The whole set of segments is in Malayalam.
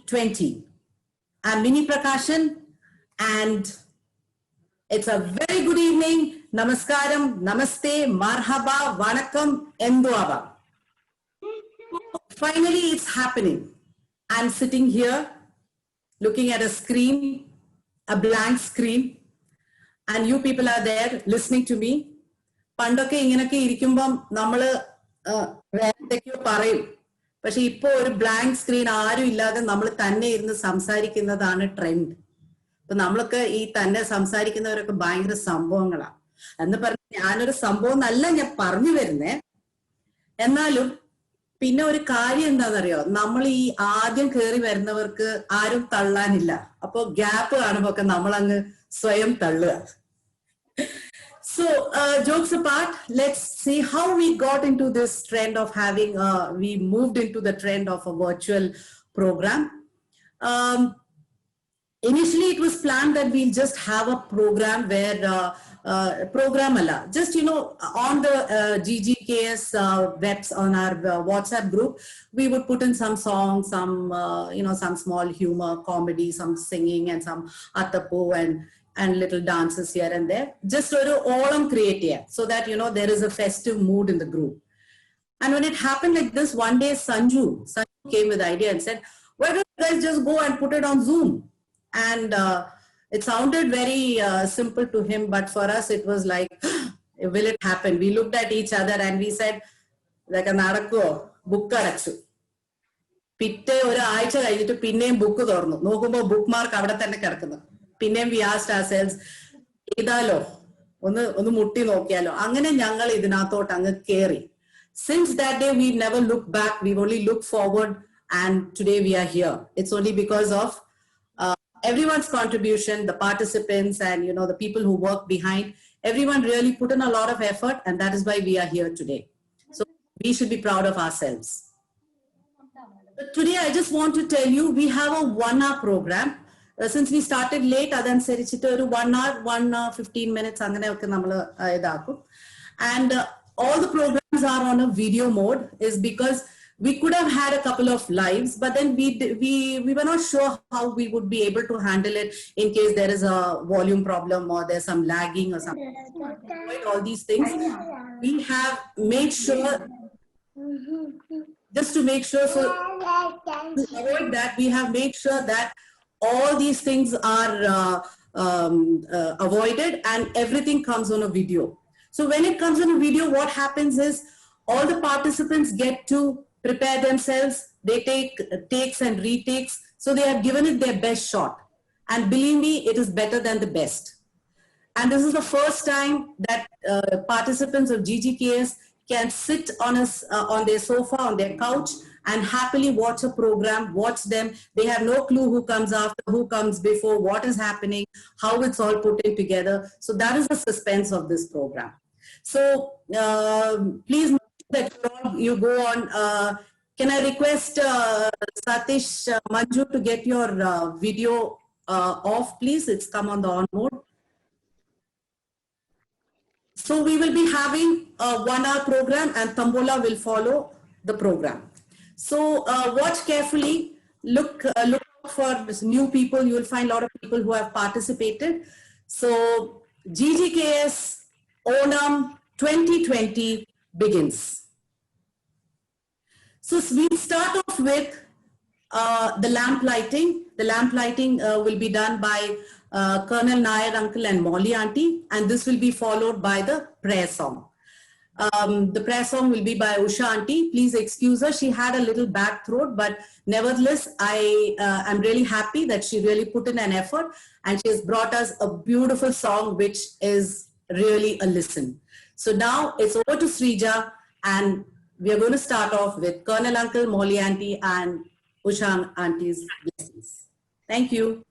2020. I'm Mini Prakashan, and it's a very good evening. Namaskaram, namaste, marhaba, vanakkam, enduaba. Finally, it's happening. I'm sitting here looking at a screen, a blank screen, and you people are there listening to me. പണ്ടൊക്കെ ഇങ്ങനൊക്കെ ഇരിക്കുമ്പം നമ്മള് വേറെന്തൊക്കെയോ പറയും. പക്ഷെ ഇപ്പൊ ഒരു ബ്ലാങ്ക് സ്ക്രീൻ ആരും ഇല്ലാതെ നമ്മൾ തന്നെ ഇരുന്ന് സംസാരിക്കുന്നതാണ് ട്രെൻഡ്. അപ്പൊ നമ്മളൊക്കെ ഈ തന്നെ സംസാരിക്കുന്നവരൊക്കെ ഭയങ്കര സംഭവങ്ങളാണ് എന്ന് പറഞ്ഞ് ഞാനൊരു സംഭവം എന്നല്ല ഞാൻ പറഞ്ഞു വരുന്നേ. എന്നാലും പിന്നെ ഒരു കാര്യം എന്താണെന്നറിയോ, നമ്മൾ ഈ ആദ്യം കയറി വരുന്നവർക്ക് ആരും തള്ളാനില്ല. അപ്പൊ ഗ്യാപ്പ് കാണുമ്പോ ഒക്കെ നമ്മൾ അങ്ങ് സ്വയം തള്ളുക. So jokes apart, let's see how we got into this trend of having, we moved into the trend of a virtual program. Initially it was planned that we'll just have a program where, just, you know, on the GGKS webs on our WhatsApp group, we would put in some songs, some, you know, some small humor, comedy, some singing and some atapo and little dances here and there, just to all create here, so that, you know, there is a festive mood in the group. And when it happened like this, one day Sanju came with the idea and said, why don't you guys just go and put it on Zoom? And it sounded very simple to him, but for us it was like, will it happen? We looked at each other and we said, like a nadakko book karachu pitte oru aaycha kayittu pinneyum book thornu nokkumbo bookmark avada thanne kidakkunu. പിന്നെ we asked ourselves, ഇതാലോ ഒന്ന് മുട്ടി നോക്കിയാലോ. അങ്ങനെ ഞങ്ങൾ ഇതിനകത്തോട്ട് അങ്ങ് കേറി. Since that day we've never looked back, we've only looked forward, and today we are here. It's only because of everyone's contribution, the participants, and, you know, the people who work behind. Everyone really put in a lot of effort, and that is why we are here today. So we should be proud of ourselves. But today I just want to tell you, we have a 1-hour program. Since we started late, അതനുസരിച്ചിട്ട് ഒരു 1 hour 15 minutes അങ്ങനെയൊക്കെ നമ്മൾ ഇതാക്കും. And all the programs are on a video mode, is because we could have had a couple of lives, but then we were not sure how we would be able to handle it in case there is a volume problem or there's some lagging or something. All these things we have made sure, just to make sure, so to avoid that, we have made sure that all these things are avoided and everything comes on a video. So when it comes on a video, what happens is all the participants get to prepare themselves. They take takes and retakes. So they have given it their best shot. And believe me, it is better than the best. And this is the first time that participants of GGKS can sit on their sofa, on their couch, and happily watch a program, watch them. They have no clue who comes after, who comes before, what is happening, how it's all put in together. So that is the suspense of this program. So please make sure that you go on. Can I request Satish, Manju to get your video off, please? It's come on the on mode. So we will be having a 1-hour program and Tambola will follow the program. So watch carefully, look for new people. You will find a lot of people who have participated. So GGKS Onam 2020 begins. So we'll start off with the lamp lighting. The lamp lighting will be done by Colonel Nair uncle and Molly auntie, and this will be followed by the prayer song. The prayer song will be by Usha auntie. Please excuse her. She had a little bad throat, but nevertheless, I am really happy that she really put in an effort and she has brought us a beautiful song, which is really a listen. So now it's over to Srija, and we are going to start off with Colonel uncle, Molly auntie, and Usha auntie's blessings. Thank you.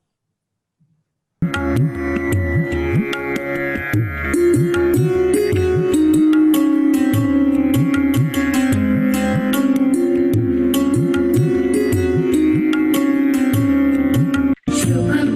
Shubham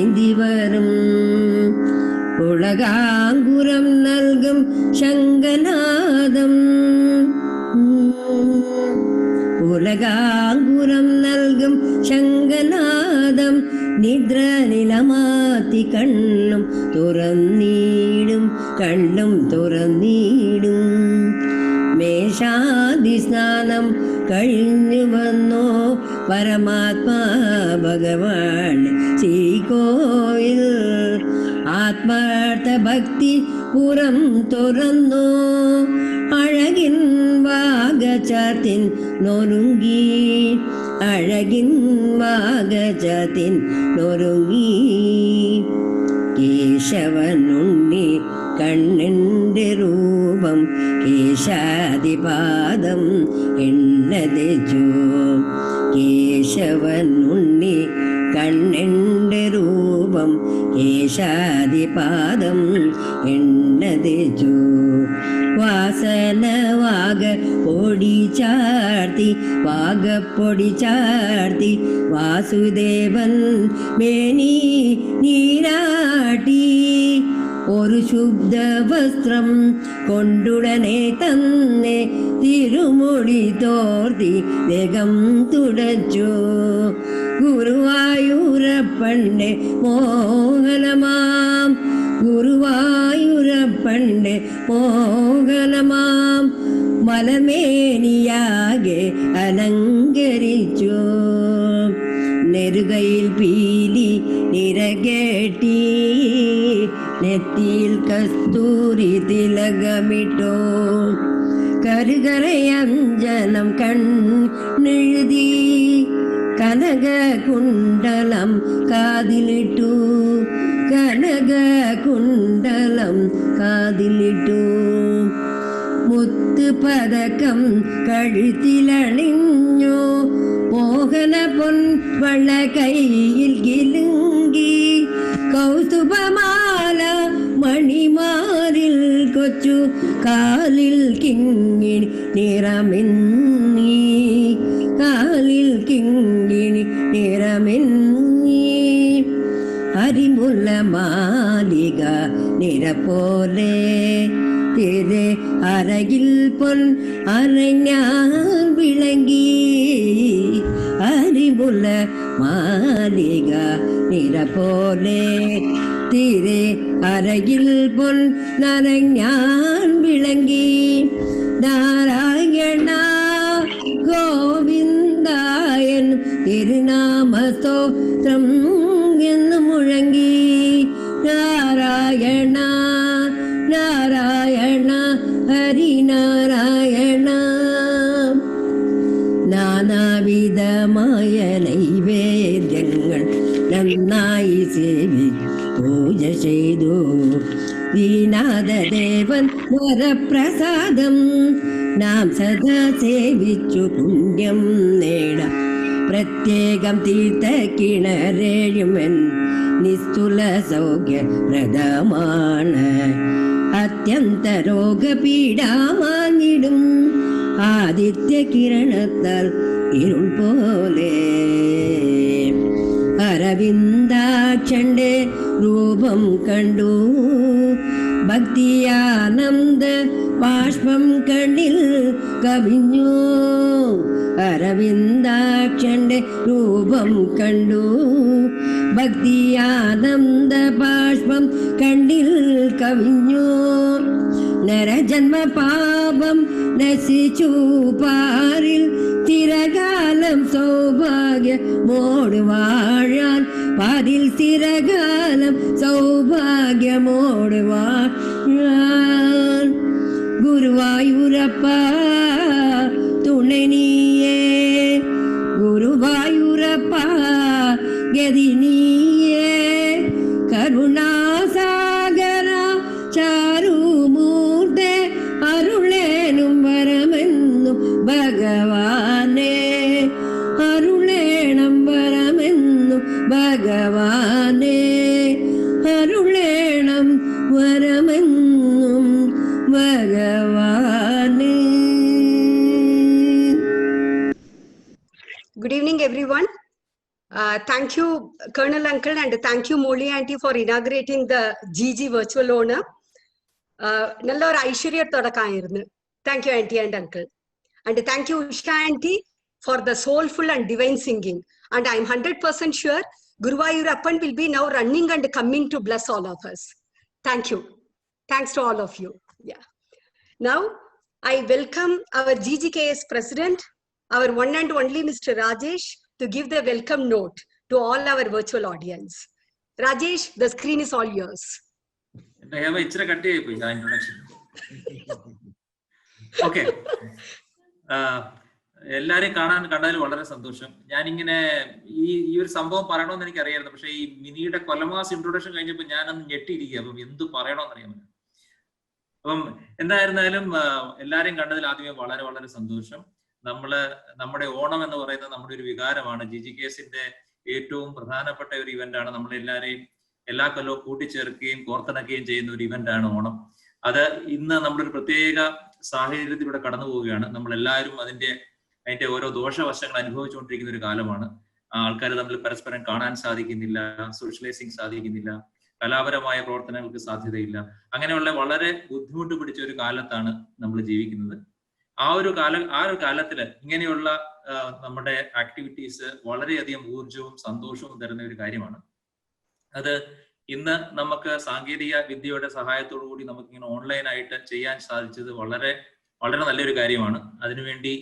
ஏந்தி வரும் உலகாங்குரம் நல்கும் சங்கநாதம் உலகாங்குரம் நல்கும் சங்கநாதம் നിദ്ര നിലമാത്തി കണ്ണും തുറന്നീടും കണ്ണും തുറന്നീടും മേഷാദി സ്നാനം കഴിഞ്ഞു വന്നോ പരമാത്മാ ഭഗവാൻ ശ്രീകോവിൽ ആത്മാർത്ഥ ഭക്തി പുറം തുറന്നോ അഴകിൻ വാഗചാത്തിൻ നൊരുങ്ങി അഴകിൻ വാഗചാത്തിൻ നൊരുങ്ങി കേശവനുണ്ണി കണ്ണിൻ്റെ രൂപം കേശാദിപാദം എണ്ണതിച്ചു കേശവനുണ്ണി കണ്ണിൻ്റെ രൂപം കേശാദിപാദം എണ്ണതിച്ചു വാസന വാഗ പൊടി ചാർത്തി വാഗപ്പൊടി ചാർത്തി വാസുദേവൻ മേനി നീരാട്ടി ഒരു ശുദ്ധ വസ്ത്രം കൊണ്ടുടനെ തന്നെ തിരുമുടി തോർത്തി വേഗം തുടച്ചു ഗുരുവായൂരപ്പൻ്റെ മോഹനമാം ഗുരുവായൂരപ്പൻ്റെ മോഹനമാം മലമേനിയാകെ അലങ്കരിച്ചു നെറുകയിൽ പീലി നിരകെട്ടി നെറ്റിയിൽ കസ്തൂരി തിലകമിട്ടോ കരുകരയഞ്ജനം കണ്ണെഴുതി കനകകുണ്ടലം കാതിലിട്ടു കനകകുണ്ടലം കാതിലിട്ടു മുത്തുപതക്കം കഴുത്തിലണിഞ്ഞു മോഹന പൊൻവള കയ്യിൽ കിലുങ്കി കൗസ്തുഭമാല മണിമാരിൽ കൊച്ചു കാലിൽ കിങ്ങിണി നിറമിന്നി കാലിൽ കിങ്ങിണി നിറമിന്നി അരിമുല്ല മാലിക നിറപോലെ തിരെ അരകിൽ പൊൻ അരഞ്ഞാൽ വിളങ്ങി അരിമുല്ല മാലിക നിറപോലെ തിരെ അരകിൽ പൊൻ നരഞ്ഞാൻ വിളങ്ങി നാരായണ ഗോവിന്ദായൻ തിരുനാമസ്തോത്രം എന്ന് മുഴങ്ങി നാരായണ നാരായണ ഹരിനാരായണ നാനാവിധമായ നൈവേദ്യങ്ങൾ നന്നായി പൂജ ചെയ്തു ശ്രീനാഥദേവൻ വരപ്രസാദം നാം സദാ സേവിച്ചു പുണ്യം നേടാം പ്രത്യേകം തീർത്ഥക്കിണരേഴുമൻ നിസ്തുല സൗഖ്യപ്രദമാണ് അത്യന്ത രോഗപീഡാമാഞ്ഞിടും ആദിത്യ കിരണത്താൽ ഇരുൾ പോലെ അരവിന്ദാക്ഷന്റെ രൂപം കണ്ടു ഭക്തിയാനന്ദ ബാഷ്പം കണ്ണിൽ കവിഞ്ഞു അരവിന്ദാക്ഷന്റെ രൂപം കണ്ടു ഭക്തിയാനന്ദ ബാഷ്പം കണ്ണിൽ കവിഞ്ഞു നരജന്മ പാപം നശിച്ചു പാരിൽ സ്ഥിരകാലം സൗഭാഗ്യ മോട് വാഴാൻ പാരിൽ സ്ഥിരകാലം സൗഭാഗ്യമോട് വാഴാൻ ഗുരുവായൂരപ്പ തുണനീയേ ഗുരുവായൂരപ്പ ഗതിനീയേ കരുണാസാഗര ചാരുമൂർത്തെ അരുളേനും വരമെന്നു ഭഗവാനെ അരുളേണം വരമെന്നു ഭഗവാനെ അരുളേണം വരമെന്നും ഭഗവാനെ. Good evening, everyone. Thank you, Colonel Uncle, and thank you, Molly Auntie, for inaugurating the GG virtual owner. Nalla or Aishwarya Thank you, Auntie and Uncle. And thank you, Usha Auntie, for the soulful and divine singing. And I'm 100% sure Guruvayurappan will be now running and coming to bless all of us. Thank you. Thanks to all of you. Yeah. Now, I welcome our GGKS President, our one and only Mr. Rajesh, to give the welcome note to all our virtual audience. Rajesh, the screen is all yours. Okay. എല്ലാരെയും കണ്ടതിൽ വളരെ സന്തോഷം. ഞാനിങ്ങനെ ഈ ഒരു സംഭവം പറയണമെന്ന് എനിക്ക് അറിയായിരുന്നു. പക്ഷെ ഈ മിനിയുടെ കൊലമാസ് ഇൻട്രൊഡക്ഷൻ കഴിഞ്ഞപ്പോൾ ഞാനൊന്ന് ഞെട്ടിയിരിക്കുക. അപ്പം എന്ത് പറയണമെന്ന് അറിയാൻ. അപ്പം എന്തായിരുന്നാലും എല്ലാരെയും കണ്ടതിൽ ആദ്യമേ വളരെ വളരെ സന്തോഷം. നമ്മുടെ ഓണം എന്ന് പറയുന്നത് നമ്മുടെ ഒരു വികാരമാണ്. GGKSന്റെ ഏറ്റവും പ്രധാനപ്പെട്ട ഒരു ഇവന്റ് ആണ്. നമ്മളെല്ലാരെയും എല്ലാ കൊല്ലവും കൂട്ടിച്ചേർക്കുകയും കോർത്തിണക്കുകയും ചെയ്യുന്ന ഒരു ഇവന്റ് ആണ് ഓണം. അത് ഇന്ന് നമ്മളൊരു പ്രത്യേക സാഹചര്യത്തിലൂടെ കടന്നു പോവുകയാണ്. നമ്മളെല്ലാവരും അതിന്റെ ഓരോ ദോഷവശങ്ങൾ അനുഭവിച്ചുകൊണ്ടിരിക്കുന്ന ഒരു കാലമാണ്. ആൾക്കാർ തമ്മിൽ പരസ്പരം കാണാൻ സാധിക്കുന്നില്ല, സോഷ്യലൈസിങ് സാധിക്കുന്നില്ല, കലാപരമായ പ്രവർത്തനങ്ങൾക്ക് സാധ്യതയില്ല. അങ്ങനെയുള്ള വളരെ ബുദ്ധിമുട്ട് പിടിച്ച ഒരു കാലത്താണ് നമ്മൾ ജീവിക്കുന്നത്. ആ ഒരു കാലത്തില് ഇങ്ങനെയുള്ള നമ്മുടെ ആക്ടിവിറ്റീസ് വളരെയധികം ഊർജവും സന്തോഷവും തരുന്ന ഒരു കാര്യമാണ്. അത് ഇന്ന് നമുക്ക് സാങ്കേതിക വിദ്യയുടെ സഹായത്തോടു കൂടി നമുക്കിങ്ങനെ ഓൺലൈനായിട്ട് ചെയ്യാൻ സാധിച്ചത് വളരെ വളരെ നല്ലൊരു കാര്യമാണ്. അതിനുവേണ്ടി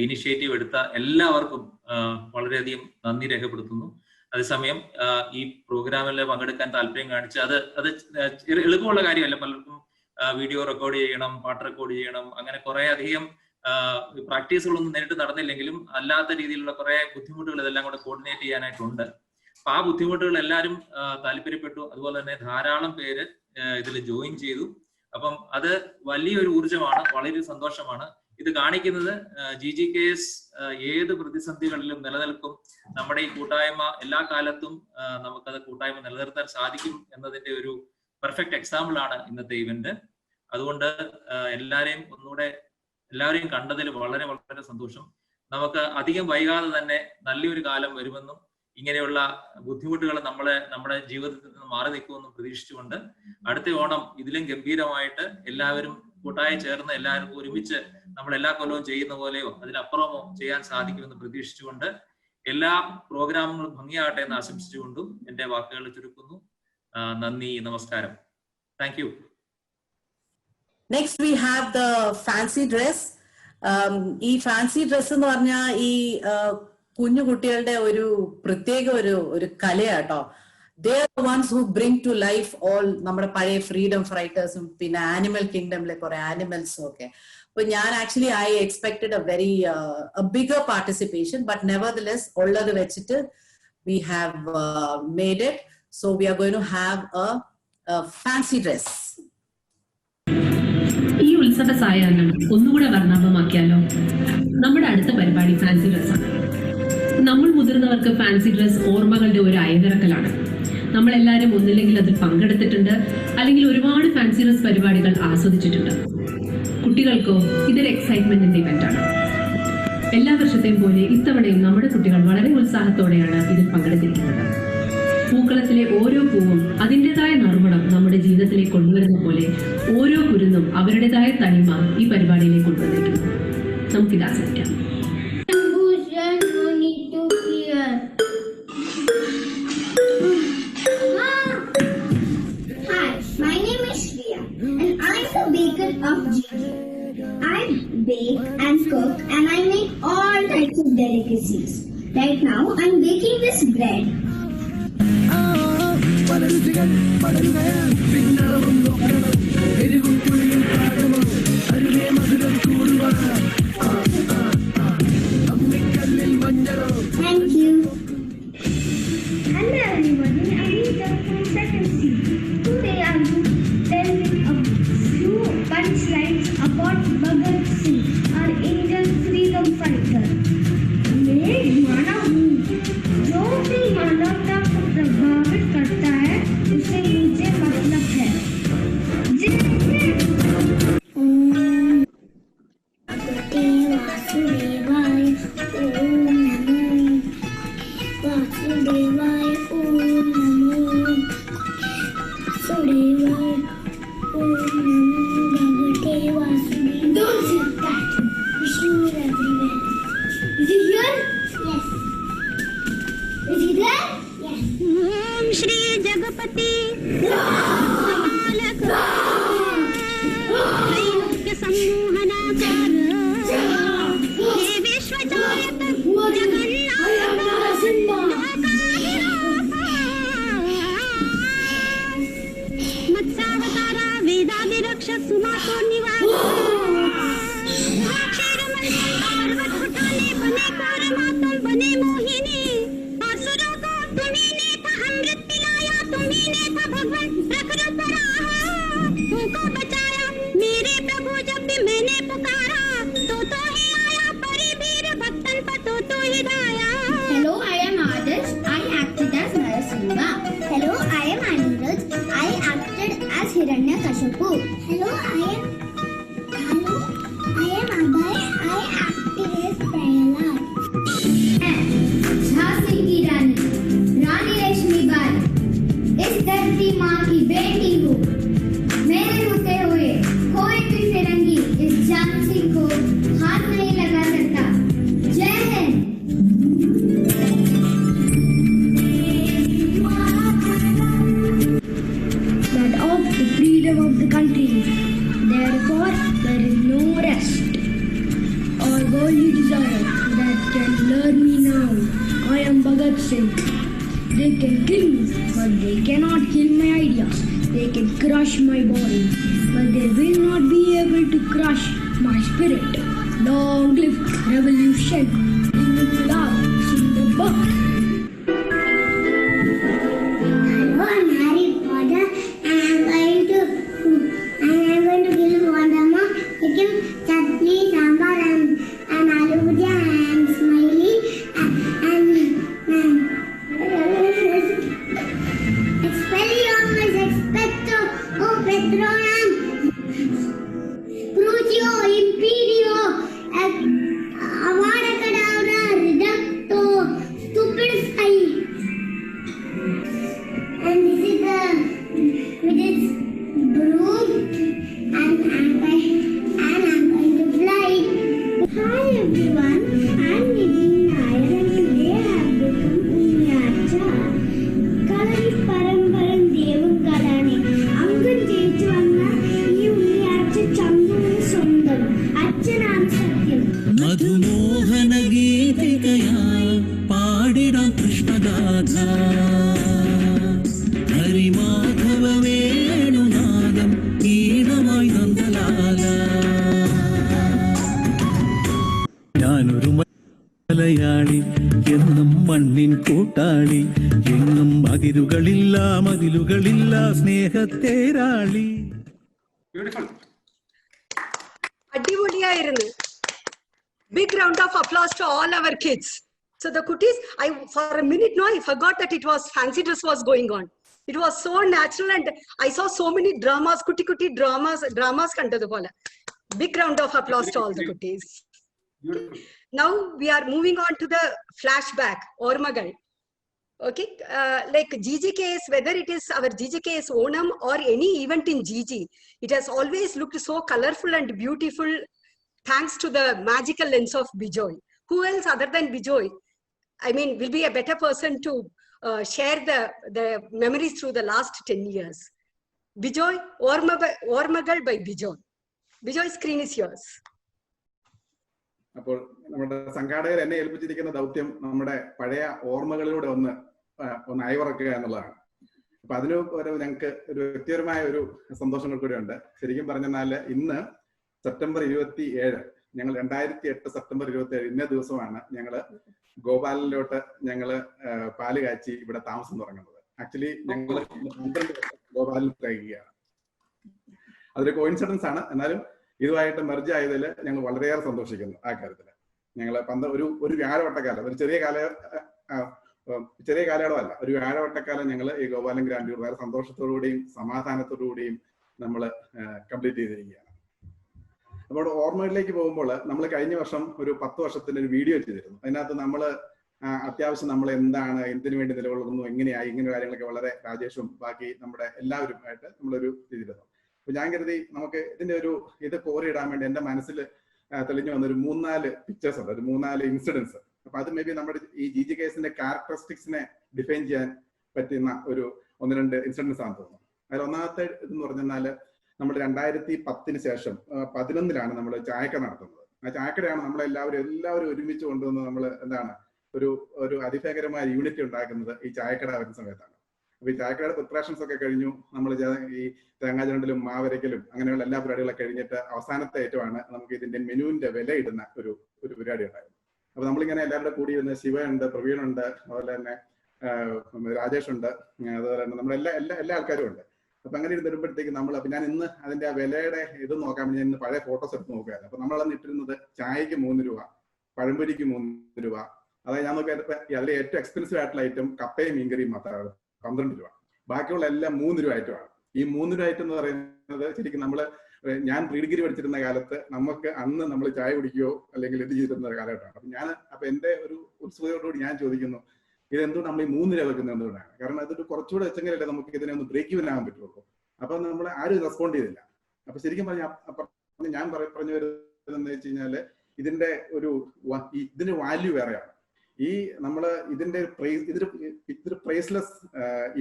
ഇനിഷ്യേറ്റീവ് എടുത്ത എല്ലാവർക്കും വളരെയധികം നന്ദി രേഖപ്പെടുത്തുന്നു. അതേസമയം ഈ പ്രോഗ്രാമിൽ പങ്കെടുക്കാൻ താല്പര്യം കാണിച്ച് അത് എളുപ്പമുള്ള കാര്യമല്ല. പലർക്കും വീഡിയോ റെക്കോർഡ് ചെയ്യണം, പാട്ട് റെക്കോർഡ് ചെയ്യണം, അങ്ങനെ കുറെ അധികം പ്രാക്ടീസുകളൊന്നും നേരിട്ട് നടന്നില്ലെങ്കിലും അല്ലാത്ത രീതിയിലുള്ള കുറെ ബുദ്ധിമുട്ടുകൾ ഇതെല്ലാം കൂടെ കോർഡിനേറ്റ് ചെയ്യാനായിട്ടുണ്ട്. അപ്പൊ ആ ബുദ്ധിമുട്ടുകൾ എല്ലാവരും താല്പര്യപ്പെട്ടു. അതുപോലെ തന്നെ ധാരാളം പേര് ഇതിൽ ജോയിൻ ചെയ്തു. അപ്പം അത് വലിയൊരു ഊർജമാണ്, വളരെ സന്തോഷമാണ്. ഇത് കാണിക്കുന്നത് GGKS ഏത് പ്രതിസന്ധികളിലും നിലനിൽക്കും. നമ്മുടെ ഈ കൂട്ടായ്മ എല്ലാ കാലത്തും നമുക്കത് കൂട്ടായ്മ നിലനിർത്താൻ സാധിക്കും എന്നതിന്റെ ഒരു പെർഫെക്റ്റ് എക്സാമ്പിൾ ആണ് ഇന്നത്തെ ഇവന്റ്. അതുകൊണ്ട് എല്ലാവരെയും കണ്ടതിൽ വളരെ വളരെ സന്തോഷം. നമുക്ക് അധികം വൈകാതെ തന്നെ നല്ലൊരു കാലം വരുമെന്നും ഇങ്ങനെയുള്ള ബുദ്ധിമുട്ടുകൾ നമ്മുടെ ജീവിതത്തിൽ നിന്ന് മാറി നിൽക്കുമെന്നും പ്രതീക്ഷിച്ചുകൊണ്ട് അടുത്ത ഓണം ഇതിലും ഗംഭീരമായിട്ട് എല്ലാവരും കൂട്ടായി ചേർന്ന് എല്ലാവരും ഒരുമിച്ച് നമ്മൾ എല്ലാ കൊല്ലവും ചെയ്യുന്ന പോലെയോ അതിലപ്പുറമോ ചെയ്യാൻ സാധിക്കുമെന്ന് പ്രതീക്ഷിച്ചുകൊണ്ട് എല്ലാ പ്രോഗ്രാമുകളും ഭംഗിയാകട്ടെ എന്ന് ആശംസിച്ചുകൊണ്ടും എന്റെ വാക്കുകൾ ചുരുക്കുന്നു. നന്ദി, നമസ്കാരം. Thank you. Next we have the fancy dress. ഈ ഫാൻസി ഡ്രസ് എന്ന് പറഞ്ഞാൽ ഈ കുഞ്ഞു കുട്ടികളുടെ ഒരു പ്രത്യേക ഒരു കലയാട്ടോ. They are the ones who bring to life all നമ്മുടെ പഴയ ഫ്രീഡം ഫൈറ്റേഴ്സും പിന്നെ ആനിമൽ കിങ്ഡമിലെ കുറെ ആനിമൽസും ഒക്കെ. അപ്പൊ ഞാൻ actually I expected a bigger participation, but nevertheless ഉള്ളത് വെച്ചിട്ട് we have made it. So we are going to have a fancy dress. ഈ ഉത്സവ സായാഹ്നം ഒന്നുകൂടെ വർണ്ണാഭമാക്കിയാലോ? നമ്മുടെ അടുത്ത പരിപാടി ഫാൻസി ഡ്രസ്സാണ്. നമ്മൾ മുതിർന്നവർക്ക് ഫാൻസി ഡ്രസ് ഓർമ്മകളുടെ ഒരു അയവിറക്കലാണ്. നമ്മളെല്ലാവരും ഒന്നില്ലെങ്കിൽ അതിൽ പങ്കെടുത്തിട്ടുണ്ട്, അല്ലെങ്കിൽ ഒരുപാട് ഫാൻസി ഡ്രസ് പരിപാടികൾ ആസ്വദിച്ചിട്ടുണ്ട്. കുട്ടികൾക്കോ ഇതൊരു എക്സൈറ്റ്മെന്റിന്റെ ഇവന്റാണ്. എല്ലാ വർഷത്തെയും പോലെ ഇത്തവണയും നമ്മുടെ കുട്ടികൾ വളരെ ഉത്സാഹത്തോടെയാണ് ഇതിൽ പങ്കെടുത്തിരിക്കുന്നത്. പൂക്കളത്തിലെ ഓരോ പൂവും അതിൻ്റെതായ നറുമണം നമ്മുടെ ജീവിതത്തിലേക്ക് കൊണ്ടുവരുന്ന പോലെ ഓരോ കുരുന്നും അവരുടേതായ തനിമ ഈ പരിപാടിയിലേക്ക് കൊണ്ടുവന്നിരിക്കുന്നു. നമുക്കിത് ആസ്വദിക്കാം. Hi, my name is Shriya and I'm the baker of GG. I bake and cook and I make all types of delicacies. Right now I'm baking this bread. Thank you. Hello everybody, I am just from second C. Today I will tell you a few punchlines about Bhagat Singh, our Indian freedom fighter. मैं मानव हूँ, जो भी मानवता को प्रभावित करता है उसे मुझे मतलब है. वासुदेवाय ओम नमो वासुदेवाय. Hiranyakashipu. Hello, I am Abhay. I acted as Prahalad. Jhansi की रानी लक्ष्मीबाई, इस धरती माँ की बेटी हो। मेरे होते हुए कोई भी फिरंगी इस झांसी को हाथ नहीं लगा सकता। जय Hind. Of the freedom of the country, therefore there is no rest or worldly desire that can lure me now. I am Bhagat Singh. They can kill me, but they cannot kill my ideas. They can crush my body, but they will not be able to crush my spirit. Long live revolution! Inqilab Zindabad! Hello, I'm Harry Potter. I am going to give Vandama chicken, chutney, sambar and aloo bhujia. I am smiling and Expelliarmus expecto Petronum Crucio Imperio Avada Kedavra Reducto Stupidify. And this is with its broom and I'm going to fly. Hi everyone, I'm Nidhi Nair and today I have become Unyacha. Kalari Parambaram Devum Kalani. Angan Jechu Anna, you Unyacha Chandu Sundam. Achanam Satyam. മധുമോഹന ഗീതികയാ പാടിടാം കൃഷ്ണഗാഥ ഹരിമാധവ വേണുനാദം ഈണമായി നന്ദലാല ഞാനൊരു മലയാളി എന്നും മണ്ണിൻ കൂട്ടാളി എന്നും അതിരുകളില്ല സ്നേഹത്തേരാളി. ബ്യൂട്ടിഫുൾ. അടിപൊളിയായിരുന്നു. Big round of applause to all our kids. So the Kutties, for a minute now I forgot that it was fancy dress was going on. It was so natural and I saw so many dramas, kuti dramas kantadu pola. Big round of applause to all the Kutties. Beautiful. Now we are moving on to the flashback, Ormagal. Okay, like GGKS, whether it is our GGKS Onam or any event in GG, it has always looked so colorful and beautiful thanks to the magical lens of Bijoy. Who else other than Bijoy, I mean, will be a better person to share the memories through the last 10 years? Bijoy, Ormagal by Bijoy. Bijoy, screen is yours. അപ്പോൾ നമ്മുടെ സംഘാടകർ എന്നെ ഏൽപ്പിച്ചിരിക്കുന്ന ദൗത്യം നമ്മുടെ പഴയ ഓർമ്മകളിലൂടെ ഒന്ന് അയവിറക്കുക എന്നുള്ളതാണ്. അപ്പൊ അതിന് ഞങ്ങൾക്ക് ഒരു വ്യക്തിപരമായ ഒരു സന്തോഷങ്ങൾ കൂടെ ഉണ്ട്. ശരിക്കും പറഞ്ഞാല് ഇന്ന് സെപ്റ്റംബർ 27 ഞങ്ങൾ 2008 സെപ്റ്റംബർ 27 ഇന്ന ദിവസമാണ് ഞങ്ങള് ഗോപാലിലോട്ട് ഞങ്ങള് പാല് കാച്ചി ഇവിടെ താമസം തുടങ്ങുന്നത്. ആക്ച്വലി ഞങ്ങള് 12 ഗോപാലിൽ കഴിയുകയാണ്. അതൊരു കോയിൻസിഡൻസ് ആണ്. എന്നാലും ഇതുമായിട്ട് മെർജ് ആയതിൽ ഞങ്ങൾ വളരെയേറെ സന്തോഷിക്കുന്നു. ആ കാര്യത്തില് ഞങ്ങള് ഒരു വ്യാഴവട്ടക്കാലം, ഒരു ചെറിയ കാലയളവല്ല, ഒരു വ്യാഴവട്ടക്കാലം ഞങ്ങൾ ഈ ഗോപാലൻ ഗ്രാൻഡ്യൂർ വളരെ സന്തോഷത്തോടുകൂടിയും സമാധാനത്തോടുകൂടിയും നമ്മൾ കംപ്ലീറ്റ് ചെയ്തിരിക്കുകയാണ്. അപ്പോൾ ഓർമ്മകളിലേക്ക് പോകുമ്പോൾ നമ്മൾ കഴിഞ്ഞ വർഷം ഒരു 10 വർഷത്തിന്റെ ഒരു വീഡിയോ ചെയ്തിരുന്നു. അതിനകത്ത് നമ്മൾ അത്യാവശ്യം നമ്മൾ എന്താണ്, എന്തിനു വേണ്ടി നിലകൊള്ളുന്നു, എങ്ങനെയായി, ഇങ്ങനെ കാര്യങ്ങളൊക്കെ വളരെ രാജേഷും ബാക്കി നമ്മുടെ എല്ലാവരുമായിട്ട് നമ്മളൊരു ചെയ്തിരുന്നു. അപ്പൊ ഞാൻ കരുതി നമുക്ക് ഇതിന്റെ ഇത് കോറിയിടാൻ വേണ്ടി എന്റെ മനസ്സിൽ തെളിഞ്ഞു വന്ന ഒരു 3-4 പിക്ചേഴ്സ് ഉണ്ട്, ഒരു 3-4 ഇൻസിഡൻസ്. അപ്പൊ അത് മേ ബി നമ്മുടെ ഈ GGKSന്റെ ക്യാരക്ടറിസ്റ്റിക്സിനെ ഡിഫൈൻ ചെയ്യാൻ പറ്റുന്ന ഒന്ന് രണ്ട് ഇൻസിഡൻസ് ആണെന്ന് തോന്നുന്നു. അതിൽ ഒന്നാമത്തെ ഇതെന്ന് പറഞ്ഞാൽ നമ്മൾ 2010 ശേഷം 2011 നമ്മൾ ചായക്കട നടത്തുന്നത്. ആ ചായക്കടയാണ് എല്ലാവരും ഒരുമിച്ച് കൊണ്ടുവന്ന് നമ്മൾ എന്താണ് ഒരു അതിഭയങ്കരമായ യൂണിറ്റ് ഉണ്ടാക്കുന്നത് ഈ ചായക്കട വരുന്ന സമയത്താണ്. അപ്പൊ ഈ ചായക്കടയുടെ പ്രിപ്പറേഷൻസ് ഒക്കെ കഴിഞ്ഞു, നമ്മൾ ഈ തേങ്ങാചുരണ്ടലും മാവരയ്ക്കലും അങ്ങനെയുള്ള എല്ലാ പരിപാടികളൊക്കെ കഴിഞ്ഞിട്ട് അവസാനത്തെ ഏറ്റമാണ് നമുക്ക് ഇതിന്റെ മെനുവിന്റെ വില ഇടുന്ന ഒരു പരിപാടി ഉണ്ടായിരുന്നു. അപ്പൊ നമ്മളിങ്ങനെ എല്ലാവരുടെ കൂടി ഇരുന്ന് ശിവയുണ്ട്, പ്രവീണുണ്ട്, അതുപോലെ തന്നെ രാജേഷ് ഉണ്ട്, അതുപോലെ തന്നെ നമ്മുടെ എല്ലാ ആൾക്കാരും ഉണ്ട്. അപ്പൊ അങ്ങനെ ഇരുന്നിടുമ്പോഴത്തേക്ക് അപ്പൊ ഞാൻ ഇന്ന് അതിന്റെ ആ വിലയുടെ ഇത് നോക്കാൻ വേണ്ടി ഞാൻ ഇന്ന് പഴയ ഫോട്ടോസ് എടുത്ത് നോക്കുകയായിരുന്നു. അപ്പൊ നമ്മളന്ന് ഇട്ടിരുന്നത് ചായക്ക് 3 രൂപ, പഴംപൊരിക്ക് 3 രൂപ, അതായത് ഞാൻ നോക്കിയപ്പോ അതിലെ ഏറ്റവും എക്സ്പെൻസീവ് ആയിട്ടുള്ള ഐറ്റം കപ്പയും മീൻകറിയും മാത്രമാണ് 12 രൂപ. ബാക്കിയുള്ള എല്ലാം 3 രൂപ ഐറ്റമാണ്. ഈ 3 രൂപ ഐറ്റം എന്ന് പറയുന്നത് ശരിക്കും ഞാൻ പ്രീ ഡിഗ്രി പഠിച്ചിരുന്ന കാലത്ത് നമുക്ക് അന്ന് നമ്മൾ ചായ കുടിക്കുകയോ അല്ലെങ്കിൽ ഇത് ചെയ്തിരുന്ന കാലഘട്ടമാണ്. അപ്പൊ എന്റെ ഒരു ഉത്സുകതയോടുകൂടി ഞാൻ ചോദിക്കുന്നു, ഇതെന്തുകൊണ്ട് നമ്മൾ ഈ 3 രൂപ വെക്കുന്നത് എന്തുകൊണ്ടാണ്? കാരണം അതൊരു കുറച്ചുകൂടെ വെച്ചെങ്കിലല്ലേ നമുക്ക് ഇതിനെ ഒന്ന് ബ്രേക്ക് ഇവൻ ആകാൻ പറ്റുള്ളൂ. അപ്പൊ നമ്മൾ ആരും റെസ്പോണ്ട് ചെയ്തില്ല. അപ്പൊ ശരിക്കും ഞാൻ പറഞ്ഞു വരുന്നത് വെച്ച് കഴിഞ്ഞാല് ഇതിന്റെ വാല്യൂ വേറെയാണ്. ഈ ഇതിന്റെ ഇതൊരു പ്രൈസ്ലെസ്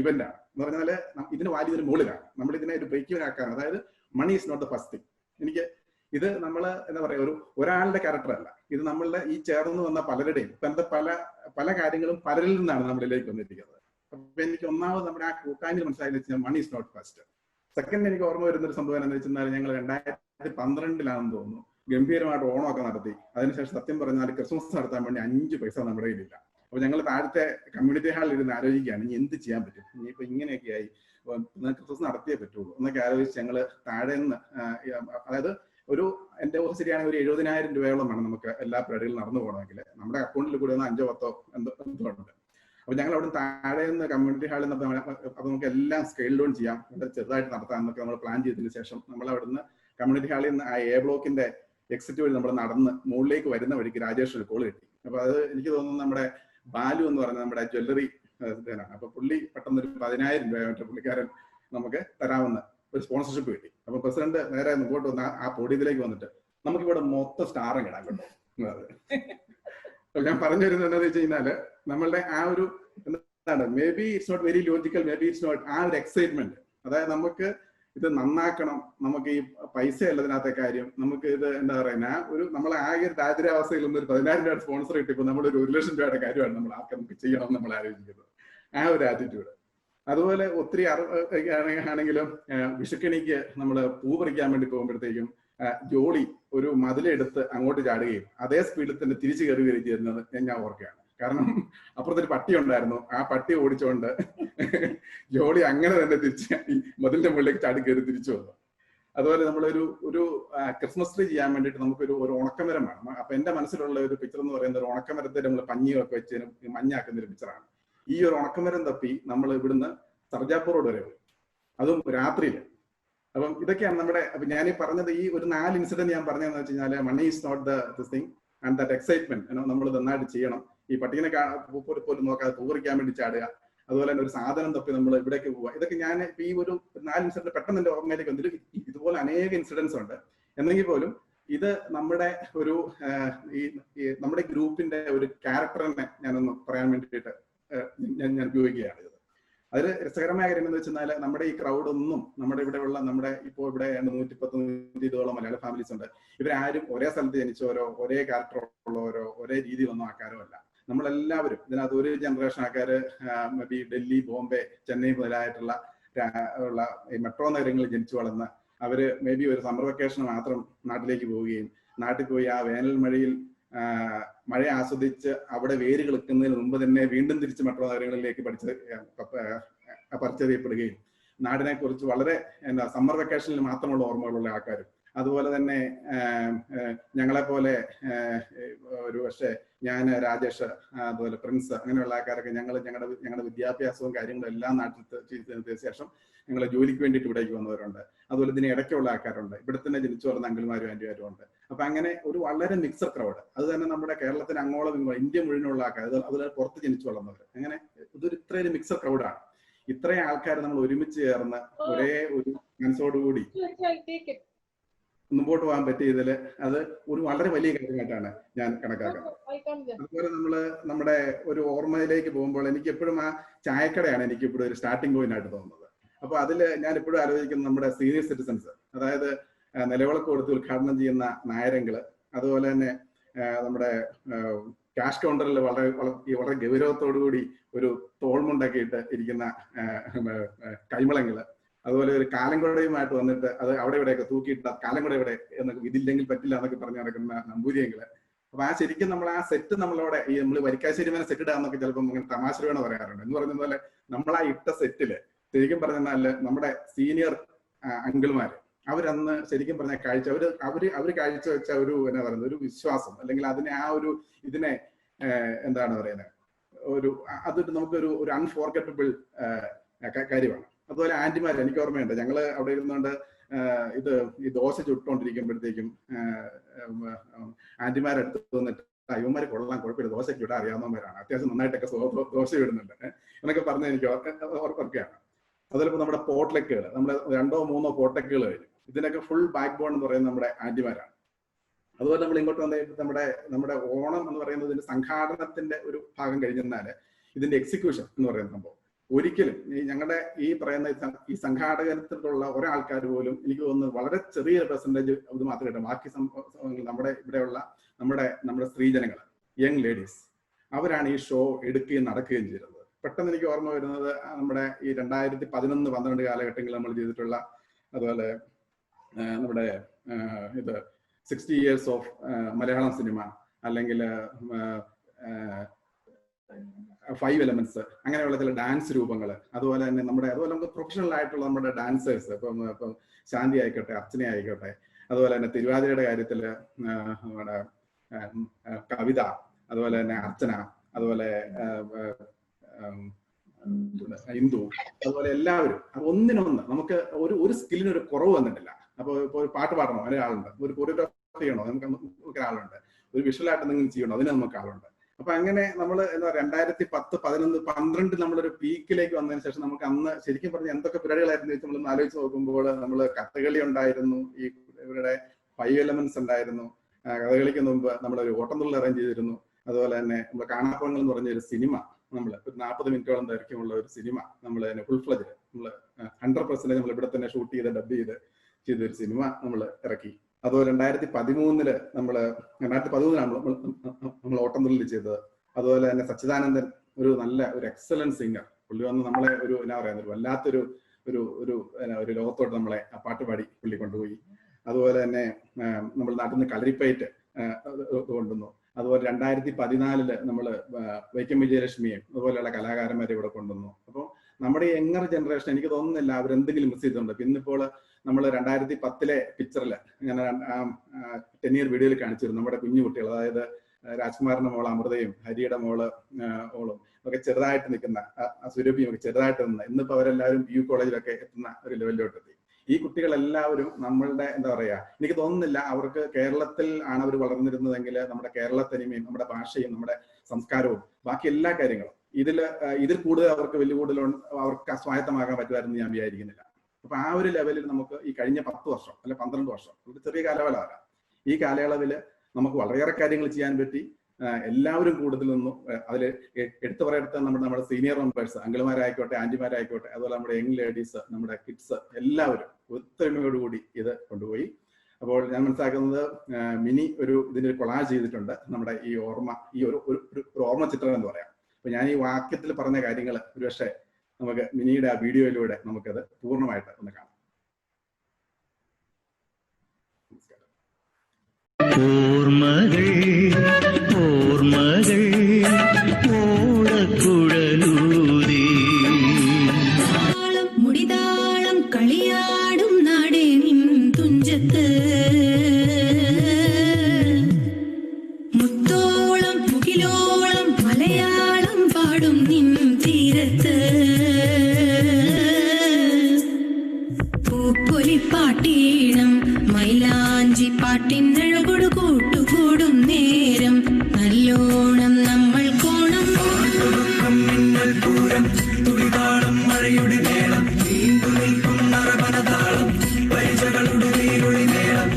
ഇവന്റ് ആണ് എന്ന് പറഞ്ഞാല് ഇതിന്റെ വാല്യൂ ഇതിന് മുകളിലാണ്. നമ്മൾ ഇതിനെ ഒരു ബ്രേക്ക് ഇവൻ ആക്കാൻ, അതായത് money is not the first thing. ഇത് എന്താ പറയാ, ഒരാളുടെ ക്യാരക്ടർ അല്ല, ഇത് നമ്മളുടെ ഈ ചേർന്ന് വന്ന പലരുടെയും പല കാര്യങ്ങളും പലരിൽ നിന്നാണ് നമ്മളിലേക്ക് വന്നിരിക്കുന്നത്. അപ്പൊ എനിക്ക് ഒന്നാമത് നമ്മുടെ ആ കൂട്ടായ്മ മനസ്സിലായെന്ന് വെച്ചാൽ money is not first. Second എനിക്ക് ഓർമ്മ വരുന്ന ഒരു സംഭവം എന്ന് വെച്ചാൽ ഞങ്ങൾ 2012 തോന്നുന്നു ഗംഭീരമായിട്ട് ഓണമൊക്കെ നടത്തി. അതിനുശേഷം സത്യം പറഞ്ഞാൽ ക്രിസ്മസ് നടത്താൻ വേണ്ടി 5 പൈസ നമ്മുടെ കയ്യിലില്ല. അപ്പൊ ഞങ്ങൾ താഴത്തെ കമ്മ്യൂണിറ്റി ഹാളിൽ ഇരുന്ന് ആലോചിക്കുകയാണ് ഇനി എന്ത് ചെയ്യാൻ പറ്റും, ഇനിയിപ്പോ ഇങ്ങനെയൊക്കെ ആയി ക്രിസ്മസ് നടത്തിയേ പറ്റുള്ളൂ എന്നൊക്കെ ആലോചിച്ച് ഞങ്ങൾ താഴെ നിന്ന്, അതായത് എന്റെ ഓർമ്മ ശരിയാണെങ്കിൽ ഒരു 70,000 രൂപയോളം വേണം നമുക്ക് എല്ലാ പരിപാടികളും നടന്നു പോകണമെങ്കിൽ. നമ്മുടെ അക്കൗണ്ടിൽ കൂടെ 5 10 എന്തോ ഉണ്ട്. അപ്പൊ ഞങ്ങൾ അവിടെ താഴെ നിന്ന് കമ്മ്യൂണിറ്റി ഹാളിൽ നിന്ന് അപ്പൊ നമുക്ക് എല്ലാം സ്കെയിൽ ഡൗൺ ചെയ്യാം, ചെറുതായിട്ട് നടത്താം എന്നൊക്കെ നമ്മൾ പ്ലാൻ ചെയ്തതിനു ശേഷം നമ്മൾ അവിടുന്ന് കമ്മ്യൂണിറ്റി ഹാളിൽ നിന്ന് ആ എ ബ്ലോക്കിന്റെ എക്സിറ്റ് വഴി നമ്മൾ നടന്ന് മുകളിലേക്ക് വരുന്ന വഴിക്ക് രാജേഷ് ഒരു കോൾ കിട്ടി. അപ്പൊ അത് എനിക്ക് തോന്നുന്നു നമ്മുടെ ബാലു എന്ന് പറഞ്ഞ നമ്മുടെ ജ്വല്ലറി ഇതാണ്. അപ്പൊ പുള്ളി പെട്ടെന്ന് ഒരു 10,000 രൂപ പുള്ളിക്കാരൻ നമുക്ക് തരാമെന്ന് ഒരു സ്പോൺസർഷിപ്പ് കിട്ടി. അപ്പൊ പ്രസിഡന്റ് നേരെ മുമ്പോട്ട് വന്ന് ആ പോഡിയത്തിലേക്ക് വന്നിട്ട് നമുക്കിവിടെ മൊത്തം സ്റ്റാറും കിടാൻ കേട്ടോ. ഞാൻ പറഞ്ഞു വരുന്നത് എന്താണെന്ന് വെച്ച് കഴിഞ്ഞാല് നമ്മളുടെ ആ ഒരു എന്താണ്, maybe it's not very logical, maybe it's not, ആ ഒരു എക്സൈറ്റ്മെന്റ്, അതായത് നമുക്ക് ഇത് നന്നാക്കണം, നമുക്ക് ഈ പൈസ അല്ലതിനകത്തെ കാര്യം, നമുക്ക് ഇത് എന്താ പറയുക, നമ്മളെ ആകെ ദാരിദ്ര്യാവസ്ഥയിൽ നിന്ന് ഒരു 10,000 രൂപ സ്പോൺസർ കിട്ടിയപ്പോൾ നമ്മളൊരു 1,00,000 രൂപയുടെ കാര്യമാണ് നമ്മൾ നമുക്ക് ചെയ്യണം നമ്മൾ ആലോചിക്കുന്നത്. ആ ഒരു ആറ്റിറ്റ്യൂഡ്. അതുപോലെ ഒത്തിരി ആണെങ്കിലും വിഷുക്കണിക്ക് നമ്മൾ പൂ പറിക്കാൻ വേണ്ടി പോകുമ്പോഴത്തേക്കും ജോളി ഒരു മതിലെടുത്ത് അങ്ങോട്ട് ചാടുകയും അതേ സ്പീഡിൽ തന്നെ തിരിച്ചു കയറി വരികയും ചെയ്യുന്നത് ഞാൻ ഓർക്കുകയാണ്. കാരണം അപ്പുറത്തൊരു പട്ടി ഉണ്ടായിരുന്നു, ആ പട്ടി ഓടിച്ചോണ്ട് ജോളി അങ്ങനെ തന്നെ തിരിച്ച് മതിലിന്റെ മുകളിലേക്ക് ചാടി കയറി തിരിച്ചു വന്നു. അതുപോലെ നമ്മളൊരു ക്രിസ്മസ് ട്രീ ചെയ്യാൻ വേണ്ടിയിട്ട് നമുക്കൊരു ഉണക്കമരം വേണം. അപ്പൊ എന്റെ മനസ്സിലുള്ള ഒരു പിക്ചർ എന്ന് പറയുന്നത് ഒരു ഉണക്കമരത്തെ നമ്മൾ പഞ്ഞിയൊക്കെ വെച്ച് മഞ്ഞാക്കുന്ന ഒരു പിക്ചറാണ്. ഈ ഒരു ഉണക്കമരം തപ്പി നമ്മൾ ഇവിടുന്ന് സർജാപൂർ റോഡ് വരെ പോയി, അതും രാത്രിയിൽ. അപ്പം ഇതൊക്കെയാണ് നമ്മുടെ, അപ്പൊ ഞാൻ ഈ പറഞ്ഞത് ഈ ഒരു 4 ഇൻസിഡന്റ് ഞാൻ പറഞ്ഞതെന്ന് വെച്ച് കഴിഞ്ഞാൽ money is not this thing and that excitement നമ്മൾ നന്നായിട്ട് ചെയ്യണം. ഈ പട്ടീനെ പോലും നോക്കാതെ പൂറിക്കാൻ വേണ്ടി ചാടുക, അതുപോലെ തന്നെ ഒരു സാധനം തപ്പി നമ്മൾ ഇവിടേക്ക് പോവുക. ഇതൊക്കെ ഞാൻ ഈ ഒരു 4 ഇൻസിഡന്റ് പെട്ടെന്ന് എന്റെ ഓർമ്മയിലേക്ക് വന്നിട്ട് ഇതുപോലെ അനേക ഇൻസിഡൻസ് ഉണ്ട്. എന്നെങ്കിൽ പോലും ഇത് നമ്മുടെ ഒരു നമ്മുടെ ഗ്രൂപ്പിന്റെ ഒരു ക്യാരക്ടറിനെ ഞാനൊന്ന് പറയാൻ വേണ്ടിയിട്ട് ഞാൻ ഉപയോഗിക്കുകയാണ്. അതിൽ രസകരമായ കാര്യം എന്ന് വെച്ചാൽ നമ്മുടെ ഈ ക്രൗഡ് ഒന്നും നമ്മുടെ ഇവിടെയുള്ള ഇപ്പോൾ ഇവിടെ 110-120 മലയാള ഫാമിലീസ് ഉണ്ട്. ഇവരാരും ഒരേ സ്ഥലത്ത് ജനിച്ചവരോ ഒരേ ക്യാരക്ടർ ഉള്ളവരോ ഒരേ രീതിയിലൊന്നും ആൾക്കാരോ അല്ല. നമ്മളെല്ലാവരും ഇതിനകത്ത് ഒരു ജനറേഷൻ ആൾക്കാര് മേ ബി ഡൽഹി, ബോംബെ, ചെന്നൈ മുതലായിട്ടുള്ള ഈ മെട്രോ നഗരങ്ങളിൽ ജനിച്ചു വളർന്ന് അവര് മേ ബി ഒരു സമ്മർ വെക്കേഷൻ മാത്രം നാട്ടിലേക്ക് പോവുകയും നാട്ടിൽ പോയി ആ വേനൽ മഴയിൽ മഴ ആസ്വദിച്ച് അവിടെ വേര് കിളുക്കുന്നതിന് മുമ്പ് തന്നെ വീണ്ടും തിരിച്ച് മെട്രോ നഗരങ്ങളിലേക്ക് പരിചയപ്പെടുകയും നാടിനെ കുറിച്ച് വളരെ സമ്മർ വെക്കേഷനിൽ മാത്രമുള്ള ഓർമ്മകളുള്ള ആൾക്കാരും, അതുപോലെ തന്നെ ഞങ്ങളെപ്പോലെ ഒരു പക്ഷേ ഞാൻ, രാജേഷ്, അതുപോലെ പ്രിൻസ്, അങ്ങനെയുള്ള ആൾക്കാരൊക്കെ ഞങ്ങളുടെ വിദ്യാഭ്യാസവും കാര്യങ്ങളും എല്ലാം നാട്ടിൽ ചെയ്തതിന് ശേഷം ഞങ്ങൾ ജോലിക്ക് വേണ്ടിയിട്ട് ഇവിടേക്ക് വന്നവരുണ്ട്. അതുപോലെ ഇതിന് ഇടയ്ക്കുള്ള ആൾക്കാരുണ്ട്, ഇവിടെ തന്നെ ജനിച്ചു വളർന്ന അങ്കിൾമാരും ആന്റിമാരും ഉണ്ട്. അപ്പൊ അങ്ങനെ ഒരു വളരെ മിക്സഡ് ക്രൗഡ്. അത് തന്നെ നമ്മുടെ കേരളത്തിന് അങ്ങോളം ഇന്ത്യ മുഴുവനുള്ള ആൾക്കാർ, അതുപോലെ പുറത്ത് ജനിച്ചു വളർന്നവർ, അങ്ങനെ ഇതൊരു ഇത്രയൊരു മിക്സഡ് ക്രൗഡാണ്. ഇത്രയും ആൾക്കാർ നമ്മൾ ഒരുമിച്ച് ചേർന്ന് ഒരേ ഒരു മനസ്സോടുകൂടി മുമ്പോട്ട് പോകാൻ പറ്റിയതിൽ അത് ഒരു വളരെ വലിയ കാര്യമായിട്ടാണ് ഞാൻ കണക്കാക്കുന്നത്. അതുപോലെ നമ്മുടെ ഒരു ഓർമ്മയിലേക്ക് പോകുമ്പോൾ എനിക്ക് എപ്പോഴും ആ ചായക്കടയാണ് എനിക്ക് ഇപ്പോഴും ഒരു സ്റ്റാർട്ടിംഗ് പോയിന്റ് ആയിട്ട് തോന്നുന്നത്. അപ്പൊ അതിൽ ഞാൻ എപ്പോഴും ആലോചിക്കുന്നത് നമ്മുടെ സീനിയർ സിറ്റിസൺസ്, അതായത് നിലവിളക്ക് കൊടുത്ത് ഉദ്ഘാടനം ചെയ്യുന്ന നായരങ്ങള്, അതുപോലെ തന്നെ നമ്മുടെ ക്യാഷ് കൗണ്ടറിൽ വളരെ ഗൗരവത്തോടുകൂടി ഒരു തോൾമുണ്ടൊക്കെ ഇട്ട് ഇരിക്കുന്ന കൈമളങ്ങള്, അതുപോലെ ഒരു കാലംകുടയുമായിട്ട് വന്നിട്ട് അത് അവിടെ ഇവിടെയൊക്കെ തൂക്കിയിട്ട് കാലംകുട ഇവിടെ എന്നൊക്കെ ഇതില്ലെങ്കിൽ പറ്റില്ല എന്നൊക്കെ പറഞ്ഞു നടക്കുന്ന നമ്പൂതിരിയങ്ങള്. അപ്പൊ ആ ശരിക്കും നമ്മൾ ആ സെറ്റ് നമ്മളവിടെ ഈ നമ്മൾ വരിക്കാശ്ശേരി മേലെ സെറ്റ് ഇടാന്നൊക്കെ ചിലപ്പോൾ അങ്ങനെ തമാശ വേണം പറയാറുണ്ട്. എന്ന് പറയുന്ന പോലെ നമ്മൾ ആ ഇട്ട സെറ്റില് ശരിക്കും പറഞ്ഞാല് നമ്മുടെ സീനിയർ അങ്കിൾമാര് അവരന്ന് ശരിക്കും പറഞ്ഞ കാഴ്ച അവര് കാഴ്ച വെച്ച ഒരു എന്നാ പറയുന്നത് ഒരു വിശ്വാസം, അല്ലെങ്കിൽ അതിനെ ആ ഒരു ഇതിനെ എന്താണ് പറയുന്നത് അതൊരു നമുക്കൊരു അൺഫോർഗറ്റബിൾ കാര്യമാണ്. അതുപോലെ ആന്റിമാര്, എനിക്ക് ഓർമ്മയുണ്ട്, ഞങ്ങള് അവിടെ ഇരുന്നുകൊണ്ട് ഈ ദോശ ചുട്ടോണ്ടിരിക്കുമ്പോഴത്തേക്കും ആന്റിമാരെടുത്ത് വന്നിട്ട് അയ്യന്മാര് കൊള്ളാൻ കുഴപ്പമില്ല, ദോശയ്ക്ക് ഇവിടെ അറിയാവുന്നവരാണ്, അത്യാവശ്യം നന്നായിട്ടൊക്കെ ദോശ ഇടുന്നുണ്ട് എന്നൊക്കെ പറഞ്ഞ് എനിക്ക് ഓർക്കുകയാണ്. അതുപോലെ നമ്മുടെ പോട്ട്ലക്കുകൾ, നമ്മുടെ 2 or 3 പോട്ട്ലക്കുകൾ കഴിഞ്ഞു. ഇതിനൊക്കെ ഫുൾ ബാക്ക് ബോൺ എന്ന് പറയുന്നത് നമ്മുടെ ആന്റിമാരാണ്. അതുപോലെ നമ്മൾ ഇങ്ങോട്ട് വന്നിട്ട് നമ്മുടെ ഓണം എന്ന് പറയുന്നതിന്റെ സംഘാടനത്തിന്റെ ഒരു ഭാഗം കഴിഞ്ഞാല് ഇതിന്റെ എക്സിക്യൂഷൻ എന്ന് പറയുന്ന സംഭവം ഒരിക്കലും ഞങ്ങളുടെ ഈ പറയുന്ന ഈ സംഘാടകത്തിലുള്ള ഒരാൾക്കാർ പോലും എനിക്ക് തോന്നുന്നു വളരെ ചെറിയൊരു പെർസെന്റേജ് ഇത് മാത്രമേ കിട്ടും. ബാക്കി നമ്മുടെ ഇവിടെയുള്ള നമ്മുടെ സ്ത്രീജനങ്ങൾ, യങ് ലേഡീസ്, അവരാണ് ഈ ഷോ എടുക്കുകയും നടക്കുകയും ചെയ്തത്. പെട്ടെന്ന് എനിക്ക് ഓർമ്മ വരുന്നത് നമ്മുടെ ഈ 2011-12 കാലഘട്ടങ്ങളിൽ നമ്മൾ ചെയ്തിട്ടുള്ള, അതുപോലെ നമ്മുടെ ഇത് 60 years ഓഫ് മലയാളം സിനിമ, അല്ലെങ്കിൽ 5 elements, അങ്ങനെയുള്ള ചില ഡാൻസ് രൂപങ്ങൾ, അതുപോലെ തന്നെ അതുപോലെ നമുക്ക് പ്രൊഫഷണൽ ആയിട്ടുള്ള നമ്മുടെ ഡാൻസേഴ്സ്, ഇപ്പം ശാന്തി ആയിക്കോട്ടെ, അർച്ചന ആയിക്കോട്ടെ, അതുപോലെ തന്നെ തിരുവാതിരയുടെ കാര്യത്തില് നമ്മുടെ കവിത, അതുപോലെ തന്നെ അർച്ചന, അതുപോലെ ഹിന്ദു, അതുപോലെ എല്ലാവരും ഒന്നിനൊന്ന് നമുക്ക് ഒരു സ്കില്ലിന് ഒരു കുറവ് വന്നിട്ടില്ല. അപ്പൊ ഇപ്പൊ ഒരു പാട്ട് പാടണോ ഒരാളുണ്ട്, ഒരു കൊറിയോഗ്രാഫി ചെയ്യണോ നമുക്ക് ഒരാളുണ്ട്, ഒരു വിഷ്വലായിട്ട് എന്തെങ്കിലും ചെയ്യണോ അതിന് നമുക്ക് ആളുണ്ട്. അപ്പൊ അങ്ങനെ നമ്മൾ എന്താ 2010, 11, 12 നമ്മളൊരു പീക്കിലേക്ക് വന്നതിന് ശേഷം നമുക്ക് അന്ന് ശരിക്കും പറഞ്ഞ എന്തൊക്കെ പരിപാടികളായിരുന്നു വെച്ച് നമ്മൾ ആലോചിച്ച് നോക്കുമ്പോൾ നമ്മൾ കഥകളി ഉണ്ടായിരുന്നു, ഈ ഇവരുടെ 5 elements ഉണ്ടായിരുന്നു, കഥകളിക്ക് മുമ്പ് നമ്മളൊരു ഓട്ടംതുള്ളൽ അറേഞ്ച് ചെയ്തിരുന്നു, അതുപോലെ തന്നെ നമ്മൾ കാണാപ്പങ്ങൾ എന്ന് പറഞ്ഞ ഒരു സിനിമ, നമ്മൾ ഒരു 40 മിനിറ്റോളം ദൈർഘ്യമുള്ള ഒരു സിനിമ നമ്മൾ ഫുൾ ഫ്ലജ് നമ്മൾ 100% നമ്മൾ ഇവിടെ തന്നെ ഷൂട്ട് ചെയ്ത് ഡബ് ചെയ്തൊരു സിനിമ നമ്മൾ ഇറക്കി. അതുപോലെ 2013 നമ്മൾ ഓട്ടംതുള്ളൽ ചെയ്തത്. അതുപോലെ തന്നെ സച്ചിദാനന്ദൻ ഒരു എക്സലന്റ് സിംഗർ, പുള്ളി വന്ന് നമ്മളെ എന്നാ പറയുന്നത് വല്ലാത്തൊരു ലോകത്തോട്ട് നമ്മളെ ആ പാട്ട് പാടി പുള്ളി കൊണ്ടുപോയി. അതുപോലെ തന്നെ നമ്മൾ നാട്ടിൽ നിന്ന് കളരിപ്പയറ്റ് കൊണ്ടുവന്നു. അതുപോലെ 2014 നമ്മൾ വൈക്കം വിജയലക്ഷ്മിയും അതുപോലെയുള്ള കലാകാരന്മാരെ ഇവിടെ കൊണ്ടുവന്നു. അപ്പോൾ നമ്മുടെ യങ്ങർ ജനറേഷൻ എനിക്ക് തോന്നുന്നില്ല അവരെന്തെങ്കിലും മിസ് ചെയ്തിട്ടുണ്ട്. പിന്നിപ്പോൾ നമ്മൾ 2010 പിക്ചറിൽ ഞാൻ 10 year വീഡിയോയിൽ കാണിച്ചിരുന്നു നമ്മുടെ കുഞ്ഞു കുട്ടികൾ, അതായത് രാജ്കുമാറിന്റെ മോള് അമൃതയും ഹരിയുടെ മോളും ഒക്കെ ചെറുതായിട്ട് നിൽക്കുന്ന സുരഭിയും ഒക്കെ ചെറുതായിട്ട് നിന്ന് ഇന്നിപ്പോ അവരെല്ലാവരും PU കോളേജിലൊക്കെ എത്തുന്ന ഒരു ലെവലിലോട്ട് എത്തി. ഈ കുട്ടികളെല്ലാവരും നമ്മളുടെ എന്താ പറയാ, എനിക്ക് തോന്നുന്നില്ല അവർക്ക് കേരളത്തിൽ ആണ് അവർ വളർന്നിരുന്നതെങ്കിൽ നമ്മുടെ കേരളത്തനിമയും നമ്മുടെ ഭാഷയും നമ്മുടെ സംസ്കാരവും ബാക്കി എല്ലാ കാര്യങ്ങളും ഇതിൽ കൂടുതൽ അവർക്ക് കൂടുതൽ അവർക്ക് സ്വായത്തമാകാൻ പറ്റുമായിരുന്നു ഞാൻ വിചാരിക്കുന്നില്ല. അപ്പൊ ആ ഒരു ലെവലിൽ നമുക്ക് ഈ കഴിഞ്ഞ 10 വർഷം അല്ലെ 12 വർഷം ഒരു ചെറിയ കാലയളവല്ല, ഈ കാലയളവില് നമുക്ക് വളരെയേറെ കാര്യങ്ങൾ ചെയ്യാൻ പറ്റി. എല്ലാവരും കൂടുതൽ നിന്നും അതിൽ എടുത്തു പറയെടുത്ത നമ്മുടെ സീനിയർ മെമ്പേഴ്സ്, അങ്കിൾമാരായിക്കോട്ടെ, ആന്റിമാരായിക്കോട്ടെ, അതുപോലെ നമ്മുടെ യങ് ലേഡീസ്, നമ്മുടെ കിഡ്സ്, എല്ലാവരും ഒത്തൊരുമയോടുകൂടി ഇത് കൊണ്ടുപോയി. അപ്പോൾ ഞാൻ മനസ്സിലാക്കുന്നത് മിനി ഇതിന്റെ ഒരു കൊളാജ് ചെയ്തിട്ടുണ്ട് നമ്മുടെ ഈ ഒരു ഓർമ്മ ചിത്രം എന്ന് പറയാം. അപ്പൊ ഞാൻ ഈ വാക്യത്തിൽ പറഞ്ഞ കാര്യങ്ങൾ ഒരുപക്ഷെ നമുക്ക് മിനിയുടെ ആ വീഡിയോയിലൂടെ നമുക്കത് പൂർണ്ണമായിട്ട് ഒന്ന് കാണാം. ഓർമ്മകൾ ഓടക്കുഴലൂതി മുടിതാളം കളിയാടും നാടേ നിൻ തുഞ്ചത്ത്, മുത്തോളം മുകിലോളം മലയാളം പാടും നിൻ തീരത്ത്, പൂപ്പൊലിപ്പാട്ടീണം മൈലാഞ്ചി പാട്ടിനഴകൊടു കൂട്ടുകൂടും നേരം നല്ലോണം നമ്മൾ കോണം തുടിതാളം മഴയുടെ മേളം നീണ്ടു നിൽക്കും നരപനതാളം പരിചകളുടെ നീരുളി മേളം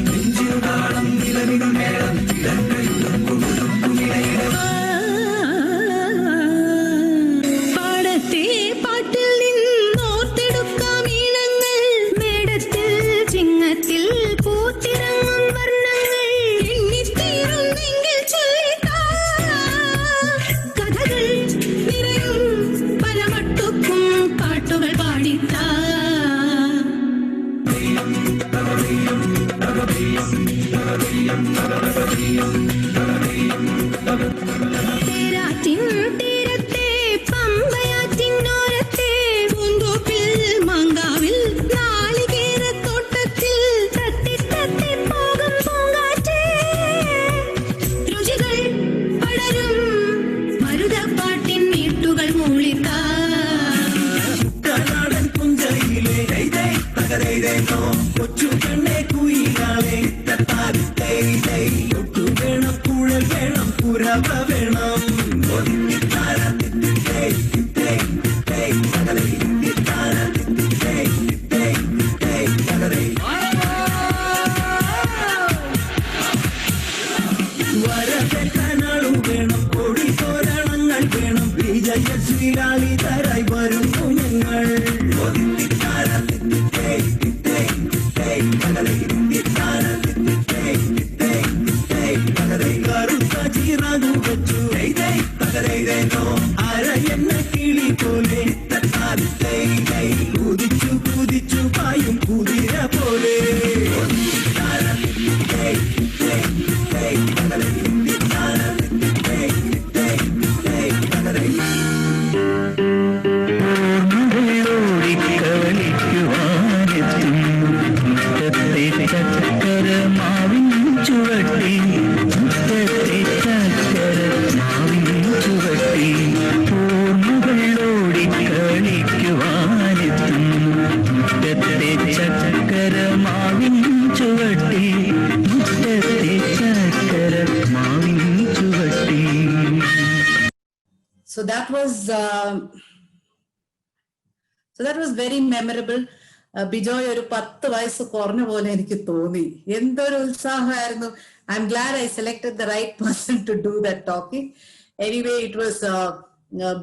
തേരാറ്റിൻ തീരത്തെ പമ്പയാറ്റിനോരത്തെ പൂന്തോപ്പിൽ മങ്കാവിൽ നാളികേരത്തോട്ടത്തിൽ തത്തി തത്തി പോകും പൂങ്കാറ്റേ രുചികൾ പടരും മരുതപ്പാട്ടിൻ നീട്ടുകൾ മൂളിത്താ കൊച്ചു കണ്ണേ കുയിലാളെ ഒട്ടു വേണം കുഴൽ വേണം പുരവ വേണം വരവേൽക്കാനാളു വേണം കൊടി തോരണങ്ങൾ വേണം വിജയശ്രീലാളിതരായി വരുന്നു ഞങ്ങൾ കറുത്ത ചീറാകു വെച്ചു അരയെന്ന കിളി പോലെ കുതിച്ചു കുതിച്ചു പായും കുതിര പോലെ So that was very memorable. Bijoy ഒരു 10 വയസ്സ് കുറഞ്ഞ പോലെ എനിക്ക് തോന്നി. എന്തൊരു ഉത്സാഹമായിരുന്നു. I'm glad I selected the right person to do that talking. Anyway, it was a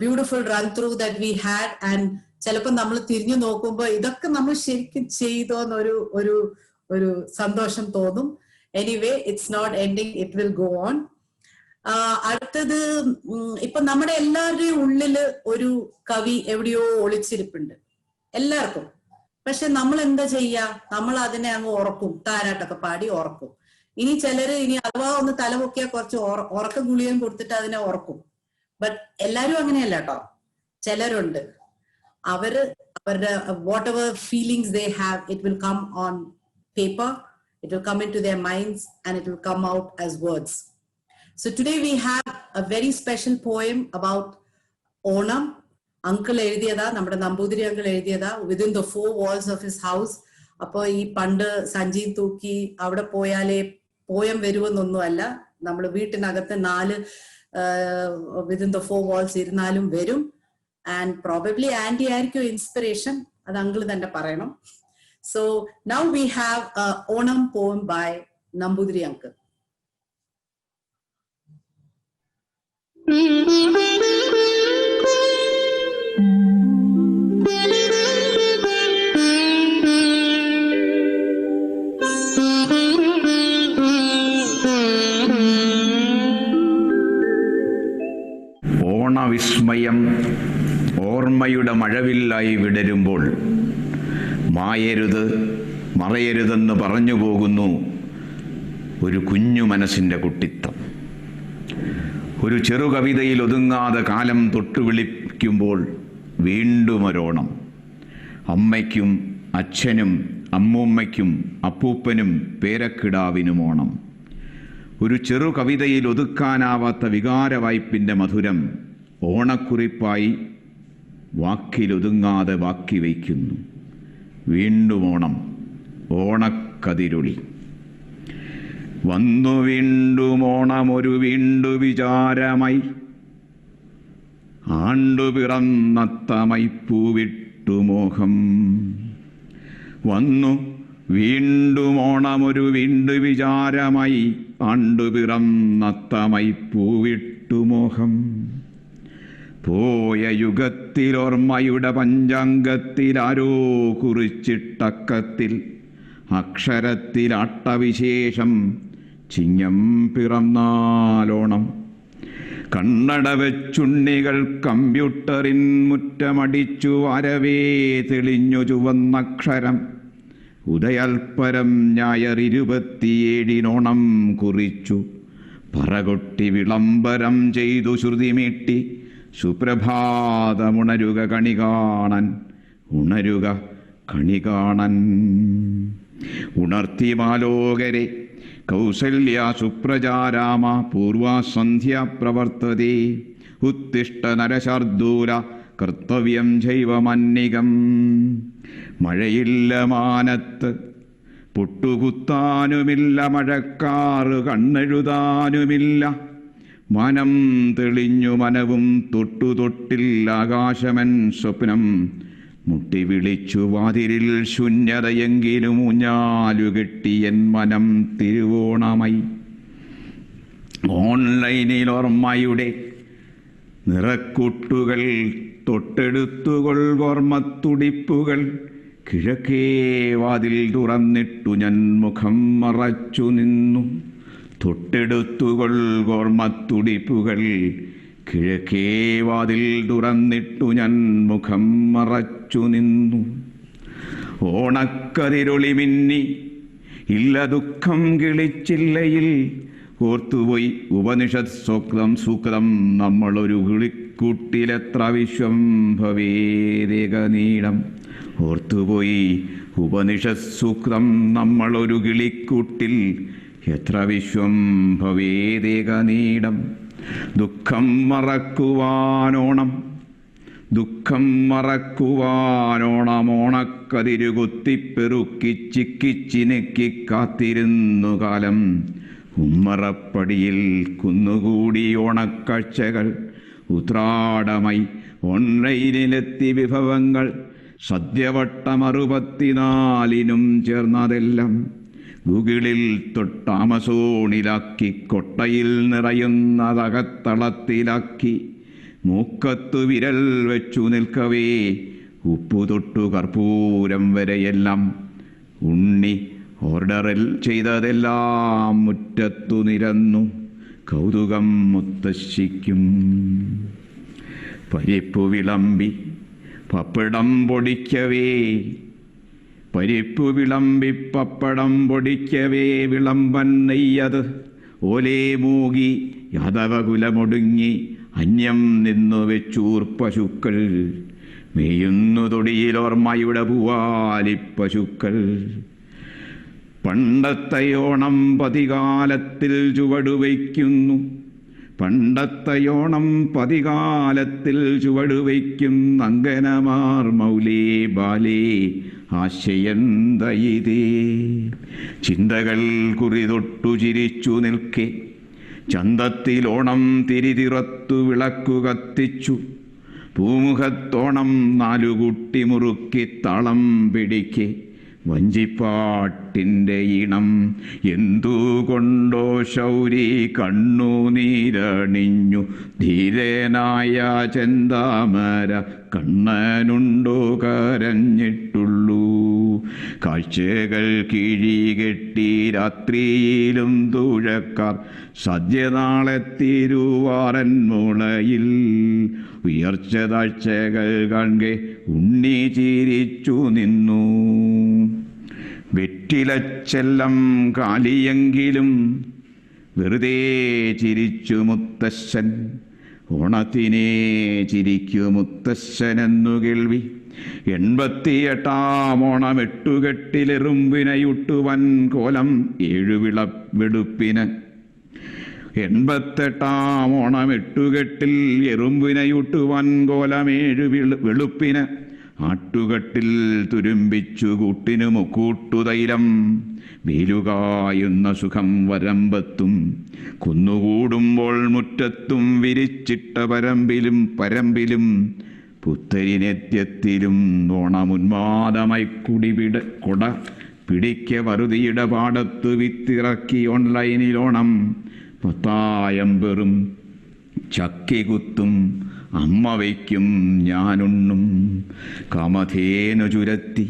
beautiful run through that we had, and ചിലപ്പോൾ നമ്മൾ തിരിഞ്ഞു നോക്കുമ്പോൾ ഇതൊക്കെ നമ്മൾ ശരിക്കും ചെയ്തോന്നൊരു ഒരു സന്തോഷം തോന്നും. Anyway, it's not ending, it will go on. അടുത്തത് ഇപ്പൊ നമ്മുടെ എല്ലാവരുടെയും ഉള്ളില് ഒരു കവി എവിടെയോ ഒളിച്ചിരിപ്പുണ്ട് എല്ലാവർക്കും. പക്ഷെ നമ്മൾ എന്താ ചെയ്യാ? നമ്മൾ അതിനെ അങ്ങ് ഉറക്കും, താരാട്ടൊക്കെ പാടി ഉറക്കും. ഇനി ചിലര് ഇനി അഥവാ ഒന്ന് തലപൊക്കിയാൽ കുറച്ച് ഉറക്ക ഗുളികയും കൊടുത്തിട്ട് അതിനെ ഉറക്കും. ബട്ട് എല്ലാരും അങ്ങനെയല്ല കേട്ടോ. ചിലരുണ്ട്, അവരുടെ whatever feelings they have, it will come on paper, it will come into their minds and it will come out as words. So today we have a very special poem about Onam. Uncle എഴുതിയതാ, നമ്മുടെ Namboothiri uncle എഴുതിയതാ, within the 4 walls of his house. അപ്പൊ ഈ പണ്ട് സഞ്ജീവ് തൂക്കി അവിടെ പോയാലേ പോയം വരുമെന്നൊന്നുമല്ല, നമ്മൾ വീട്ടിനകത്ത് 4 within the 4 walls ഇരുന്നാലും വരും. And probably ആന്റി ആയിരിക്കും ഇൻസ്പിറേഷൻ, അത് അങ്കിൾ തന്നെ പറയണം. So now we have a Onam poem by Namboothiri uncle. ഓണവിസ്മയം ഓർമ്മയുടെ മഴവില്ലായി വിടരുമ്പോൾ മായരുത് മറയരുതെന്ന് പറഞ്ഞു പോകുന്നു ഒരു കുഞ്ഞു മനസ്സിൻ്റെ കുട്ടിത്തം. ഒരു ചെറു കവിതയിൽ ഒതുങ്ങാതെ കാലം തൊട്ടു വിളിക്കുമ്പോൾ വീണ്ടും ഒരോണം. അമ്മയ്ക്കും അച്ഛനും അമ്മൂമ്മയ്ക്കും അപ്പൂപ്പനും പേരക്കിടാവിനും ഓണം. ഒരു ചെറു കവിതയിൽ ഒതുക്കാനാവാത്ത വികാരവായ്പിൻ്റെ മധുരം ഓണക്കുറിപ്പായി വാക്കിലൊതുങ്ങാതെ ബാക്കി വയ്ക്കുന്നു. വീണ്ടും ഓണം, ഓണക്കതിരൊളി. വന്നു വീണ്ടും ഓണമൊരു വീണ്ടു വിചാരമായി, ആണ്ടുപിറന്നത്തമായി പൂവിട്ടുമോഹം. വന്നു വീണ്ടും ഓണമൊരു വീണ്ടു വിചാരമായി, ആണ്ടുപിറന്നത്തമായി പൂവിട്ടുമോഹം. പോയ യുഗത്തിലോർമ്മയുടെ പഞ്ചാംഗത്തിലാരോ കുറിച്ചിട്ടക്കത്തിൽ അക്ഷരത്തിലാട്ടവിശേഷം ചിങ്ങം പിറന്നാലോണം. കണ്ണട വെച്ചുണ്ണികൾ കമ്പ്യൂട്ടറിൻ മുറ്റമടിച്ചു വരവേ തെളിഞ്ഞു ചുവന്നക്ഷരം. ഉദയൽപരം ഞായർ 27 കുറിച്ചു. പറകൊട്ടി വിളംബരം ചെയ്തു ശ്രുതിമീട്ടി സുപ്രഭാതമുണരുക കണി കാണൻ, ഉണരുക കണി കാണൻ. ഉണർത്തി മാലോകരെ കൗസല്യ സുപ്രജാരാമ പൂർവാസന്ധ്യ പ്രവർത്തതേ. ഉത്തിഷ്ഠ നരശാർദൂല കർത്തവ്യം ജൈവമന്നികം. മഴയില്ല മാനത്ത്, പൊട്ടുകുത്താനുമില്ല, മഴക്കാറ് കണ്ണെഴുതാനുമില്ല. മനം തെളിഞ്ഞു മനവും തൊട്ടു തൊട്ടിൽ ആകാശമൻ സ്വപ്നം. മുട്ടി വിളിച്ചു വാതിലിൽ ശൂന്യതയെങ്കിലും ഊഞ്ഞാലുകെട്ടിയൻ മനം തിരുവോണമായി. ഓൺലൈനിൽ ഓർമ്മയുടെ നിറക്കൂട്ടുകൾ തൊട്ടെടുത്തുകൊൾ ഓർമ്മത്തുടിപ്പുകൾ. കിഴക്കേ വാതിൽ തുറന്നിട്ടു ഞാൻ മുഖം മറച്ചു നിന്നു. തൊട്ടെടുത്തുകൊൾ ഓർമ്മത്തുടിപ്പുകൾ. കിഴക്കേ വാതിൽ തുറന്നിട്ടു ഞാൻ മുഖം മറച്ചു നിന്നു. ഓണക്കതിരൊളി മിന്നി ഇല്ല ദുഃഖം കിളിച്ചില്ലയിൽ. ഓർത്തുപോയി ഉപനിഷത് സൂക്തം നമ്മളൊരു കിളിക്കൂട്ടിലെത്ര വിശ്വം ഭവേദേക നീളം. ഓർത്തുപോയി ഉപനിഷത് സൂക്തം നമ്മളൊരു കിളിക്കൂട്ടിൽ എത്ര വിശ്വം ഭവേദേക നീളം. ദുഃഖം മറക്കുവാനോണം, ദുഃഖം മറക്കുവാനോണം. ഓണക്കതിരുകുത്തിപ്പെറുക്കി ചിക്കിച്ചിനുക്കി കാത്തിരുന്നു കാലം. ഉമ്മറപ്പടിയിൽ കുന്നുകൂടി ഓണക്കാഴ്ചകൾ. ഉത്രാടമായി ഓൺലൈനിലെത്തി വിഭവങ്ങൾ. സദ്യവട്ടം 64 ചേർന്നതെല്ലാം. ഗൂഗിളിൽ തൊട്ട് ആമസോണിലാക്കി. കൊട്ടയിൽ നിറയുന്നതകത്തളത്തിലാക്കി. മൂക്കത്തു വിരൽ വെച്ചു നിൽക്കവേ ഉപ്പു തൊട്ടു കർപ്പൂരം വരെയെല്ലാം. ഉണ്ണി ഓർഡറിൽ ചെയ്തതെല്ലാം മുറ്റത്തു നിരന്നു. കൗതുകം മുത്തശ്ശിക്കും. പരിപ്പു വിളമ്പി പപ്പടം പൊടിക്കവേ, പരിപ്പു വിളമ്പി പപ്പടം പൊടിക്കവേ. വിളമ്പൻ നെയ്യത് ഓലേ മൂകി യാദവകുലമൊടുങ്ങി. അന്യം നിന്നു വെച്ചൂർ പശുക്കൾ. മേയുന്നു തൊടിയിലോർമ്മയുടെ പൂവാലിപ്പശുക്കൾ. പണ്ടത്തെ ഓണം പതികാലത്തിൽ ചുവടുവയ്ക്കുന്നു. പണ്ടത്തെയോണം പതികാലത്തിൽ ചുവടുവയ്ക്കും. അങ്കനമാർ മൗലേ ബാലേ ആശയന്തയിതേ. ചിന്തകൾ കുറിതൊട്ടു ചിരിച്ചു നിൽക്കെ ചന്തത്തിലോണം തിരിതിറത്തു വിളക്കു കത്തിച്ചു. പൂമുഖത്തോണം 4 കുട്ടി മുറുക്കി താളം പിടിക്കെ. വഞ്ചിപ്പാട്ടിൻ്റെ ഈണം എന്തുകൊണ്ടോ ശൗരി കണ്ണുനീരണിഞ്ഞു. ധീരനായ ചെന്താമര കണ്ണനുണ്ടോ കരഞ്ഞിട്ടുള്ളൂ. കാഴ്ചകൾ കിഴികെട്ടി രാത്രിയിലും തുഴക്കാർ. സദ്യനാളെ തിരുവാറൻ മുളയിൽ. ഉയർച്ച താഴ്ചകൾ കാൺകെ ഉണ്ണി ചിരിച്ചു നിന്നു. വെറ്റിലച്ചെല്ലം കാലിയെങ്കിലും വെറുതെ ചിരിച്ചു മുത്തശ്ശൻ. ഓണത്തിനെ ചിരിക്കു മുത്തശ്ശനെന്നു കേൾവി. 88-ാം ഓണം 8 കെട്ടിലെറുമ്പിനയുട്ടുവൻ കോലം 7 വെളുപ്പിന്. 88-ാം ഓണം 8 കെട്ടിൽ എറുമ്പിനയുട്ടുവൻ കോലം 7 വെളുപ്പിന്. ആട്ടുകട്ടിൽ തുരുമ്പിച്ചു കൂട്ടിനു മുക്കൂട്ടുതൈലം. വേലുകായുന്ന സുഖം വരമ്പത്തും. കുന്നുകൂടുമ്പോൾ മുറ്റത്തും വിരിച്ചിട്ട പരമ്പിലും പുത്തരിനെത്യത്തിലും. ഓണമുന്മാദമായി കൊട പിടിക്ക വറുതിയുടെ പാടത്തു വിത്തിറക്കി. ഓൺലൈനിലോണം 10,000 പേറും ചക്കി കുത്തും. അമ്മ വയ്ക്കും ഞാനുണ്ണും. കാമധേനു ചുരത്തി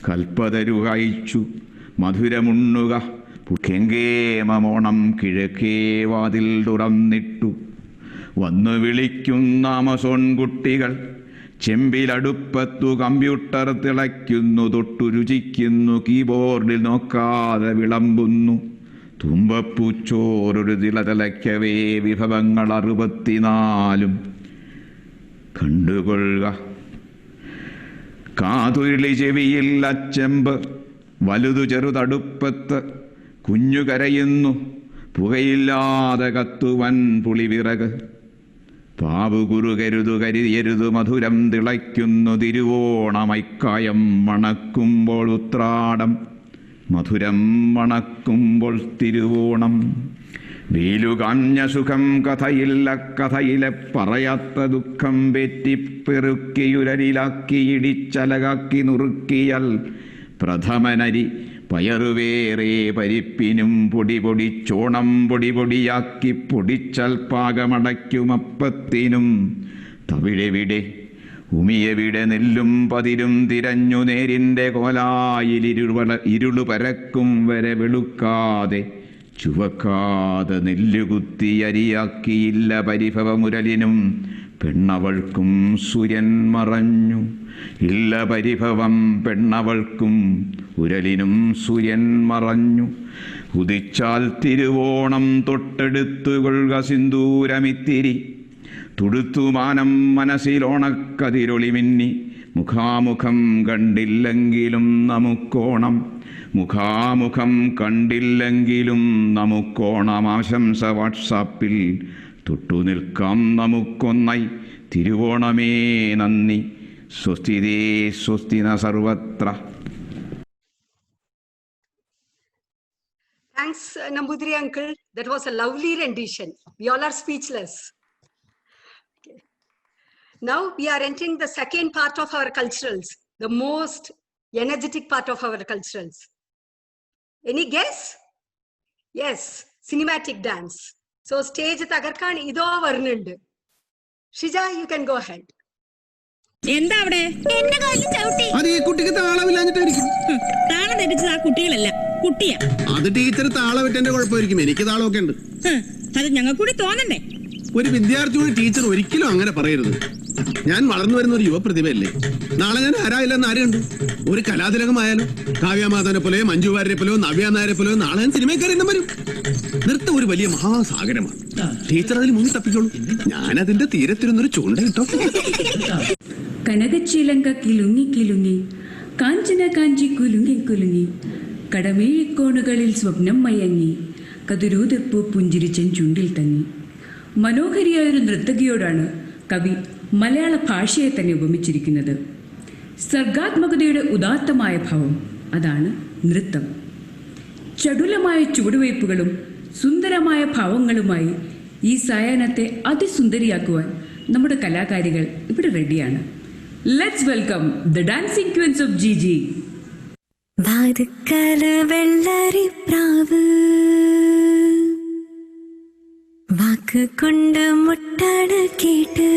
കൽപ്പതരു കായ്ച്ചു മധുരമുണ്ണുക. പുഖ്യങ്കേമോണം കിഴക്കേ വാതിൽ തുറന്നിട്ടു. വന്നു വിളിക്കുന്ന ആമസോൺ കുട്ടികൾ. ചെമ്പിലടുപ്പത്തു കമ്പ്യൂട്ടർ തിളയ്ക്കുന്നു, തൊട്ടു രുചിക്കുന്നു, കീബോർഡിൽ നോക്കാതെ വിളമ്പുന്നു. തുമ്പപ്പൂച്ചോറൊരു തിളതിളയ്ക്കവേ വിഭവങ്ങൾ 64 കണ്ടുകൊള്ളുക. കാതുരുളി ചെവിയിൽ അച്ചെമ്പ്, വലുതു ചെറുതടുപ്പത്ത് കുഞ്ഞു കരയുന്നു, പുകയില്ലാതെ കത്തുവൻ പുളിവിറക്. പാവുകുരു കരുതു കരുതിയരുതു, മധുരം തിളയ്ക്കുന്നു തിരുവോണമൈക്കായം മണക്കുമ്പോൾ ഉത്രാടം, മധുരം മണക്കുമ്പോൾ തിരുവോണം. വീലുകാഞ്ഞ സുഖം കഥയില്ല, കഥയിലെ പറയാത്ത ദുഃഖം വെറ്റിപ്പെറുക്കിയുരലിലാക്കി ഇടിച്ചലകാക്കി നുറുക്കിയാൽ പ്രഥമനരി പയറുവേറെ പരിപ്പിനും പൊടി പൊടിച്ചോണം പൊടി പൊടിയാക്കി പൊടിച്ചാൽ പാകമടയ്ക്കുമപ്പത്തിനും. തവിടെവിടെ ഉമിയെവിടെ നെല്ലും പതിരും തിരഞ്ഞു നേരിൻ്റെ കോലായിൽ ഇരുളു പരക്കും വരെ വെളുക്കാതെ ചുവക്കാതെ നെല്ലുകുത്തി അരിയാക്കിയില്ല പരിഭവമുരലിനും. പെണ്ണവൾക്കും സൂര്യൻ മറഞ്ഞു, ഇല്ല പരിഭവം പെണ്ണവൾക്കും ഉരലിനും സൂര്യൻ മറഞ്ഞു. ഉദിച്ചാൽ തിരുവോണം തൊട്ടെടുത്തു കൊള്ളുക സിന്ദൂരമിത്തിരി, തുടുത്തുമാനം മനസ്സിലോണക്കതിരൊളി മിന്നി. മുഖാമുഖം കണ്ടില്ലെങ്കിലും നമുക്കോണം, മുഖാമുഖം കണ്ടില്ലെങ്കിലും നമുക്കോണം. ആശംസ വാട്സാപ്പിൽ തൊട്ടു നിൽക്കാം നമുക്കൊന്നായി. തിരുവോണമേ നന്ദി. സ്വസ്തിരേ സ്വസ്തിന സർവത്ര. Thanks, Nambudiri uncle. That was a lovely rendition. We all are speechless. Okay. Now we are entering the second part of our culturals, the most energetic part of our culturals. Any guess? Yes, cinematic dance. So stage tagarkan ido varnundu. Shija, you can go ahead. എന്താ അവിടെ എന്നെ കാലിൽ ചവിട്ടി? അത് ഈ കുട്ടിക്ക് താളമില്ലാഞ്ഞിട്ടായിരിക്കും. താളം തെറ്റിച്ചത് ആ കുട്ടികളല്ല, കുട്ടിയാ. അത് ടീച്ചർ താളം വിട്ടെന്റെ കുഴപ്പമായിരിക്കും. എനിക്ക് താളമൊക്കെ ഉണ്ട്. അത് ഞങ്ങൾക്ക് കൂടി തോന്നണ്ടേ? ഒരു വിദ്യാർത്ഥിയോട് ടീച്ചർ ഒരിക്കലും അങ്ങനെ പറയരുത്. ഞാൻ വളർന്നു വരുന്ന ഒരു യുവപ്രതിഭയല്ലേ. നാളെ ഞാൻ ആരായില്ലെന്ന് ആര് കണ്ടു? ഒരു കലാതിലകമായാലും കാവ്യമാധവനെ പോലെയോ മഞ്ജു വാര്യരെ പോലെയോ നവ്യ നായരെ പോലെയോ നാളെ ഞാൻ സിനിമക്കാരെന്നും വരും. നൃത്തം ഒരു വലിയ മഹാസാഗരമാണ്. ടീച്ചർ അതിൽ മുങ്ങി തപ്പിക്കോളൂ. ഞാനതിന്റെ തീരത്തിരുന്നൊരു ചൂണ്ട കിട്ടോ. കനകച്ചിലങ്ക കിലുങ്ങി കിലുങ്ങി, കാഞ്ചന കാഞ്ചി കുലുങ്ങി കുലുങ്ങി, കടമേഴിക്കോണുകളിൽ സ്വപ്നം മയങ്ങി, കതിരൂതപ്പൂ പുഞ്ചിരിച്ചൻ ചുണ്ടിൽ തങ്ങി. മനോഹരിയായൊരു നർത്തകിയോടാണ് കവി മലയാള ഭാഷയെ തന്നെ ഉപമിച്ചിരിക്കുന്നത്. സർഗാത്മകതയുടെ ഉദാത്തമായ ഭാവം, അതാണ് നൃത്തം. ചടുലമായ ചുവടുവയ്പ്പുകളും സുന്ദരമായ ഭാവങ്ങളുമായി ഈ സായാഹ്നത്തെ അതിസുന്ദരിയാക്കുവാൻ നമ്മുടെ കലാകാരികൾ ഇവിടെ റെഡിയാണ്. Let's welcome the dancing queens of Jiji. വെള്ളരിപ്രാവ് വാക്ക് കൊണ്ട് മുട്ടട കേട്ട്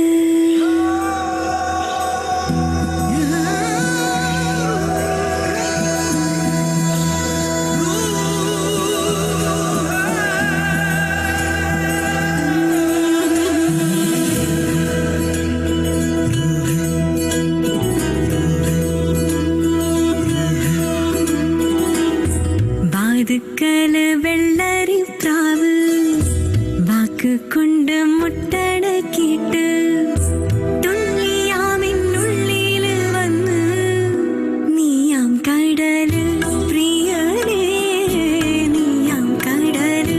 വെള്ളരിപ്രാവ് വാക്ക് കൊണ്ട് മുട്ടട കേട്ട് തുള്ളിയാമിന്നുള്ളിൽ വന്ന് നീയാം കടല് പ്രിയനേ നീയാം കടല്.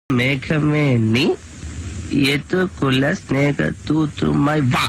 മേഘമേ നീ ഏതു കുല സ്നേഹ തൂത്തുമായി വാ.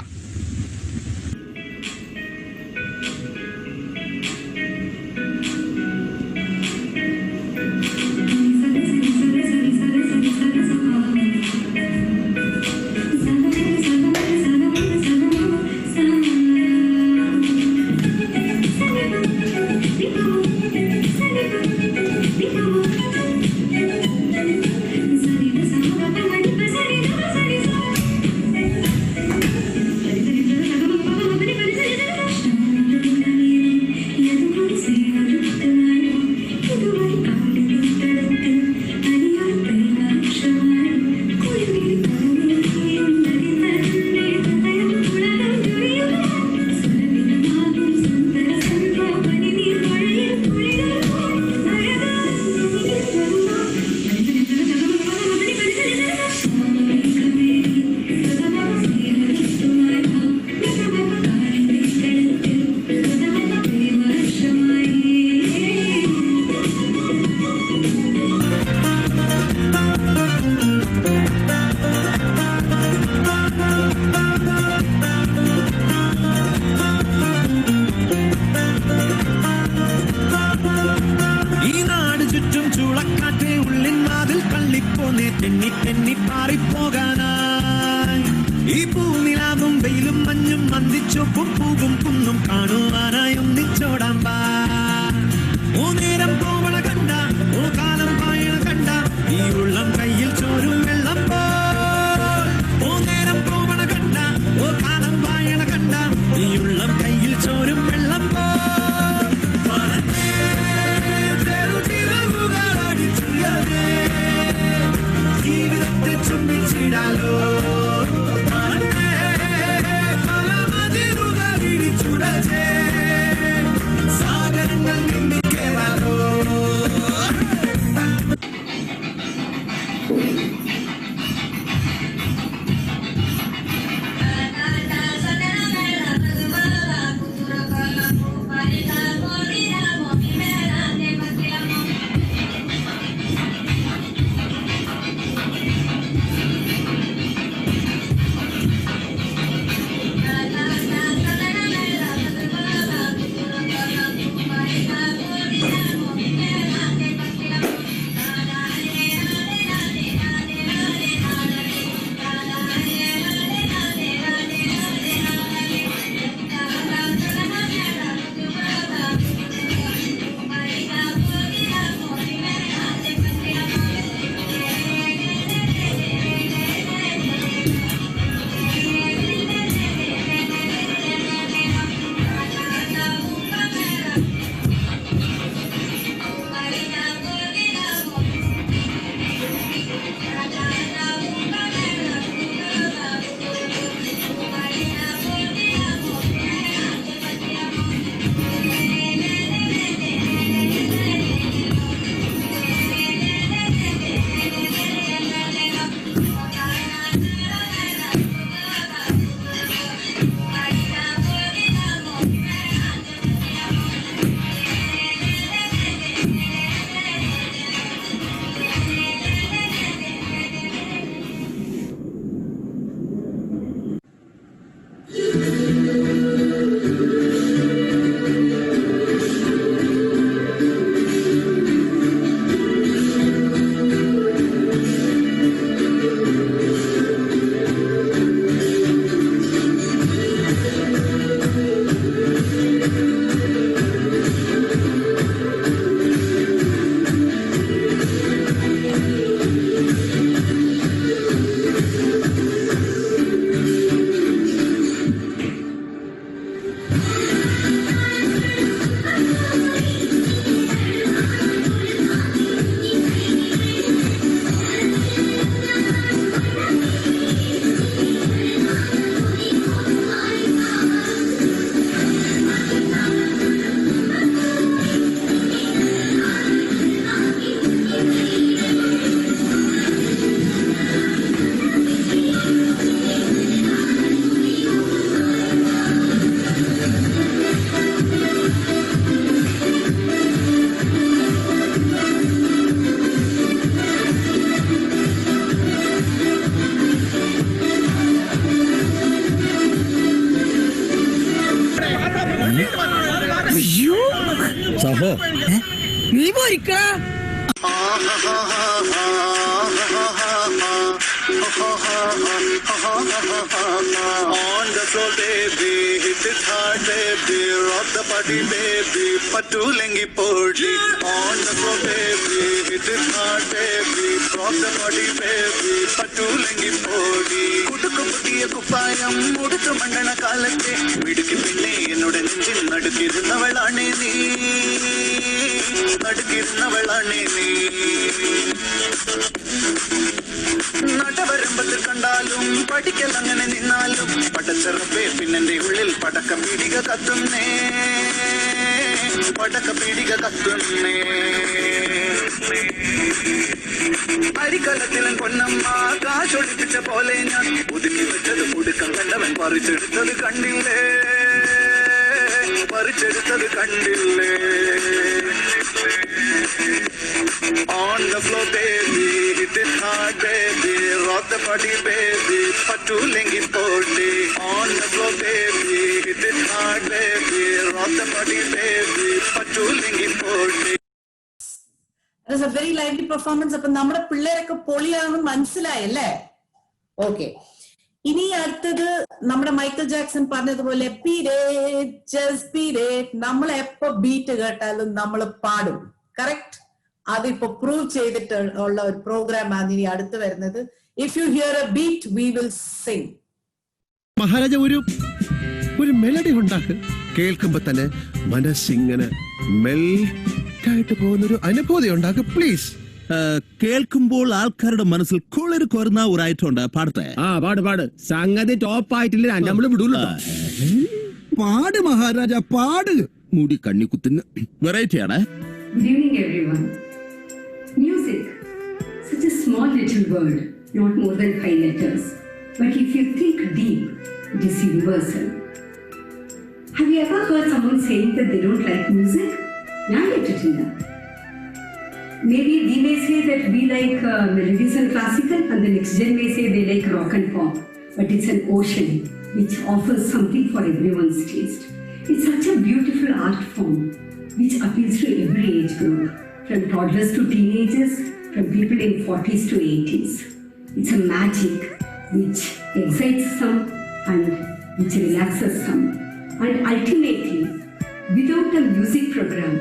സഹോ നീ പോരിക്കാ On the floor, baby, hit it hard, baby, rock the party, baby, patulengi podi. On the floor, baby, hit it hard, baby, rock the party, baby, patulengi podi. Kudukku putiya kupayam, muduthu mandana kalatte, vidukku pinne ennoda nenjil nadukirunnavalane nee, nadukirunnavalane nee. നടവരമ്പത്തിൽ കണ്ടാലും പഠിക്കൽ അങ്ങനെ നിന്നാലും പടച്ചെറുപ്പേ പിന്നെന്റെ ഉള്ളിൽ പടക്ക പീടിക കത്തുന്നേ, പടക്ക പീടിക കത്തുന്നേ. അരിക്കലത്തിലൻ പൊന്നമ്മ കാശൊളിപ്പിച്ച പോലെ ഞാൻ ഒതുക്കി വെച്ചത് മുടുക്കം കണ്ടവൻ പറിച്ചെടുത്തത് കണ്ടില്ലേ, പറിച്ചെടുത്തത് കണ്ടില്ലേ. On the floor, baby, hit it hard, baby, rock the body, baby, patulengi podi. On the floor, baby, hit it hard, baby, rock the body, baby, patulengi podi. It was a very lively performance. അപ്പൊ നമ്മുടെ പിള്ളേരൊക്കെ പൊളിയാണെന്ന് മനസ്സിലായല്ലേ? ഓക്കെ, ഇനി അടുത്തത് നമ്മുടെ മൈക്കിൾ ജാക്സൺ പറഞ്ഞതുപോലെ പീരേറ്റ്, ജസ്റ്റ് പീരേറ്റ്. നമ്മൾ എപ്പോ ബീറ്റ് കേട്ടാലും നമ്മൾ പാടും, കറക്റ്റ്? അതിപ്പോ പ്രൂവ് ചെയ്തിട്ട് ഉള്ള ഒരു പ്രോഗ്രാം ആണ് ഇനി അടുത്ത് വരുന്നത്. If you here A beat we will Singh. Maharaja ഒരു മെലഡി ഉണ്ടാക്ക്, കേൾക്കുമ്പോ തന്നെ മനസ്സിങ്ങനെ മെൽറ്റായിട്ട് പോകുന്നൊരു അനുഭൂതി ഉണ്ടാക്ക് പ്ലീസ്. കേൾക്കുമ്പോൾ ആൾക്കാരുടെ മനസ്സിൽ കുളിർ കോരുന്ന ഒരു ഐറ്റം ഉണ്ട്, പാടത്തെ? പാട് സംഗതി ടോപ്പ് ആയിട്ടില്ല, നമ്മള് വിടൂല. പാട് മഹാരാജ പാട്. മുടി കണ്ണി കുത്തുന്ന വെറൈറ്റി ആണ്. Good evening, everyone. Music, such a small little word, not more than 5 letters. But if you think deep, it is universal. Have you ever heard someone saying that they don't like music? Maybe we may say that we like melodies and classical, and the next gen may say they like rock and pop. But it's an ocean which offers something for everyone's taste. It's such a beautiful art form which appeals to every age group, from toddlers to teenagers, from people in 40s to 80s. It's a magic which excites some and which relaxes some. And ultimately, without a music program,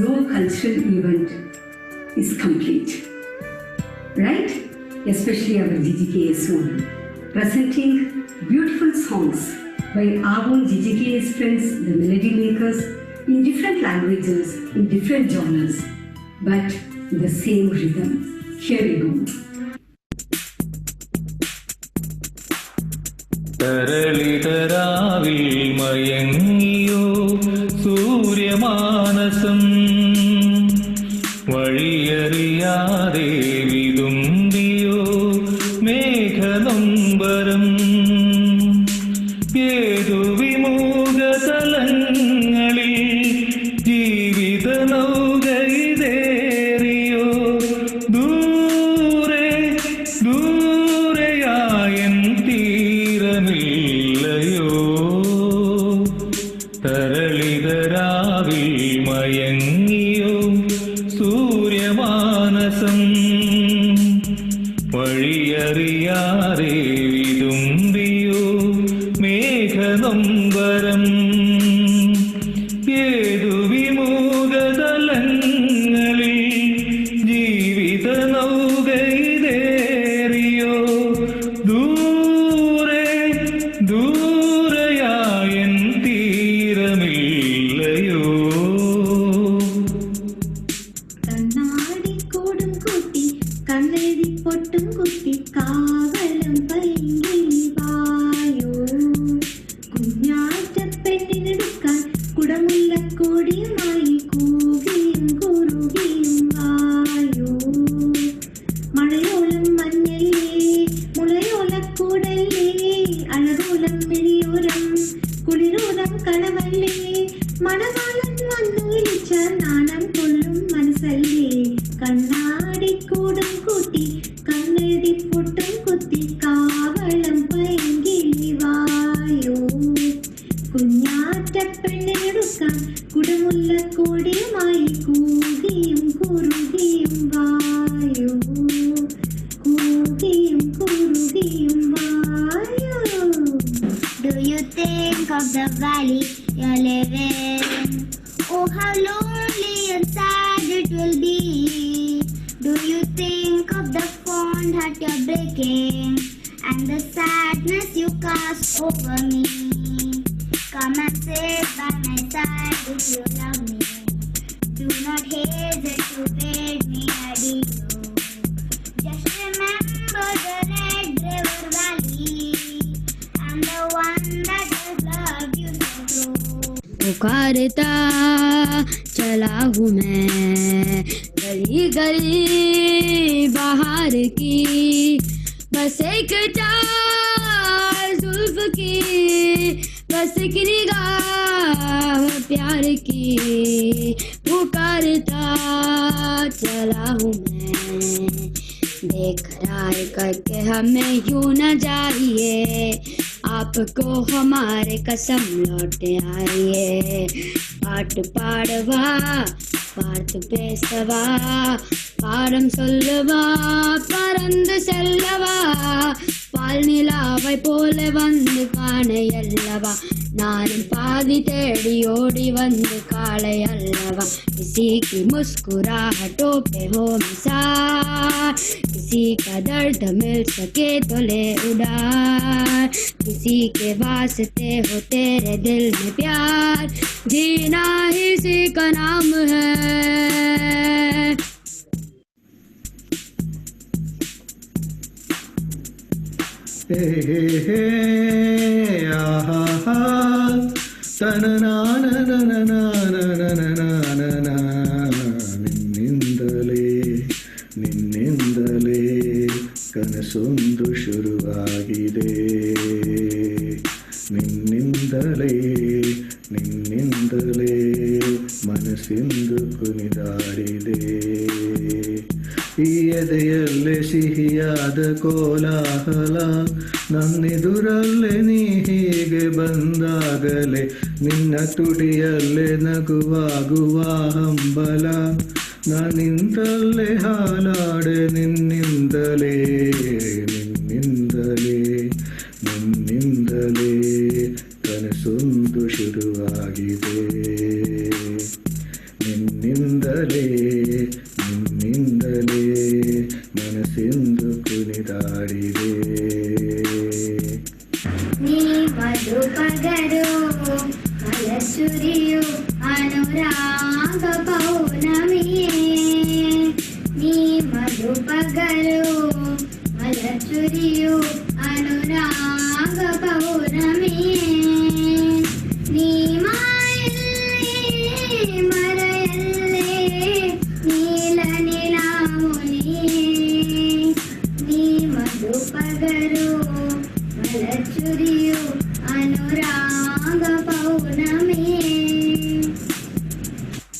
no cultural event is complete. Right? Especially our GGKS one. Presenting beautiful songs by our own GGKS friends, the melody makers, in different languages, in different genres, but in the same rhythm. Here we go. തരളിതരാവിൽ മയങ്ങിയോ Sooryamanasam, വഴിയറിയാതെ വിതുമ്പിയോ മേഘനൊമ്പരം, ഏതു വിമുഖതലങ്ങളിൽ ജീവിത നൗകയിതേറിയോ, ദൂരെ ദൂരെയായൻ തീരമില്ലയോ. തരളിതരാവിൽ മയങ്ങിയോ സൂര്യമാനസം, വഴിയറിയാതെ വിതുമ്പിയോ മേഘനൊമ്പരം, ഏതു വിമുഖതലങ്ങളിൽ ജീവിത നൗകയിതേറിയോ, ദൂരെ ദൂരെയായൻ തീരമില്ലയോ. കണ്ണാടിക്കൂടും കൂട്ടി കണ്ണെഴുതി പൊട്ടും കുത്തി കാവലം പൈങ്കിളി വായോ, കുഞ്ഞാറ്റ പെണ്ണിനെടുക്കാൻ കുടമുല്ലക്കോടിയുമായി കൂകിയും കുറുകിയും വായോ. മഴയോളം മഞ്ഞല്ലേ മുളയോലക്കൂടല്ലേ അഴകോലം കുടമുള്ള കോടിയുമായി കൂകിയും കുറുകിയും വായോ, കൂകിയും കുറുകിയും വായോ. Do you think of the valley you're living? Oh, how lonely and sad it will be. Do you think of the fond heart you're breaking and the sadness you cast over me? Come and sit by my side if you love me. Do not hesitate to bid me adieu. Just remember the Red River Valley and the one that has loved you so true. पुकारता चला हूँ मैं गली गली बाहर की, बस एक चार जुल्फ की, बस एक निगाह प्यार की। पुकारता चला हूँ मैं, बेकरार करके हमें यूं न जाइए, आपको हमारे कसम लौटे आइए। पाट पाड़वा पार्थ पेसवा பாரம் சொல்லவா பறந்து செல்லவா, பால் நிலாவை போல வந்து காணை அல்லவா, நானும் பாதி தேடி ஓடி வந்து காளை அல்லவா। किसी की मुस्कुराहटों पे हो मिसाल, किसी का दर्द मिल सके तो ले उड़ान, किसी के वास्ते हो तेरे दिल में प्यार, जीना ही इसी का नाम है। हे हे हे आहा हा ತನನಾನನನನನನನನನನ ನಿನ್ನಿಂದಲೇ ನಿನ್ನಿಂದಲೇ ಕನಸೊಂದು ಶುರುವಾಗಿದೆ, ನಿನ್ನಿಂದಲೇ ನಿನ್ನಿಂದಲೇ ಮನಸ್ಸಿಂದು ಕುಣಿದಾಡಿದೆ, ಈ ಎದೆಯಲ್ಲೇ ಸಿಹಿಯಾದ ಕೋಲಾಹಲ, ನನ್ನೆದುರಲ್ಲೇ ನೀ ಹೀಗೆ ಬಂದಾಗಲೇ ನಿನ್ನ ತುಡಿಯಲ್ಲೇ ನಗುವಾಗುವ ಹಂಬಲ, ನಾನಿಂತಲ್ಲೇ ಹಾಲಾಡೆ ನಿನ್ನಿಂದಲೇ ನಿನ್ನಿಂದಲೇ ನಿನ್ನಿಂದಲೇ ಕನಸೊಂದು ಶುರುವಾಗಿದೆ, ನಿನ್ನಿಂದಲೇ ನಿನ್ನಿಂದಲೇ ಮನಸ್ಸಿಂದು ಕುಣಿದಾಡಿದೆ. ನೀ ಮಧುಪಗರು ಮಲಚುರಿಯು ಅನುರಾಗ ಪೌರ್ಣಮಿಯೇ, ನೀ ಮಧುಪಗರು ಮಲಚುರಿಯು ಅನುರಾಗ ಪೌರ್ಣಮಿಯೇ, ನೀ ಮಾಯಲ್ಲೇ ಮರೆಯಲ್ಲೇ ನೀಲ ನೀಲಾಮುನಿಯೇ, ನೀ ಮಧುಪಗರು ಮಲಚುರಿಯು ಅನುರಾಗ ಪೌರ್ಣಮಿಯೇ.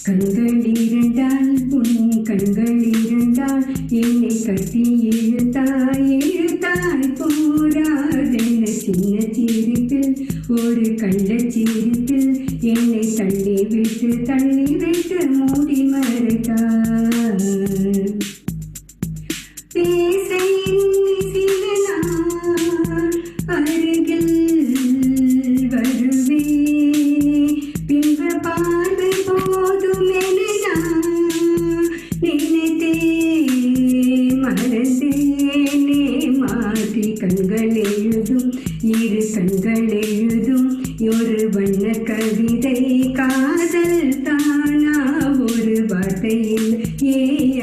கண்கள் இரண்டால் உன் கண்கள் இரண்டால் என்னை கட்டி இழுத்தாய் இழுத்தாய் போராதென்ன சின்ன சிரிப்பில் ஒரு கள்ளச்சிரிப்பில் என்னை தள்ளி விட்டு மூடி மறைத்தாய். பேச சில நாள் அருகில் வருவே, பின்பு பார்வை போதும் என நினைத்தே மறந்தேனே, மாற்றி கண்கள் எழுதும் இரு கண்கள் எழுதும் ஒரு வண்ண கவிதை, காதல் தானா ஒரு வார்த்தையில் ஏ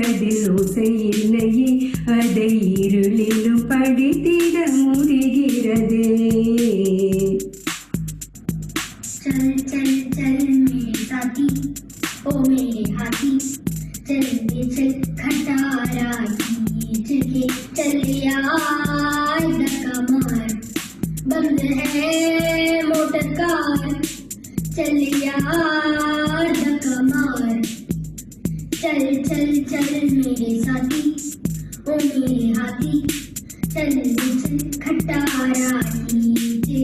அதில் ஓசை இல்லையே, அதை இருளிலும் படித்திட முடிகிறது. चल चल चल मेरे साथी ओ मेरे हाथी, चल चल खटारा खींच के चल यार धक्का मार, बंद है मोटर कार, चल यार धक्का मार। चल चल चल मेरे साथी ओ मेरे हाथी, चल चल खटारा खींच के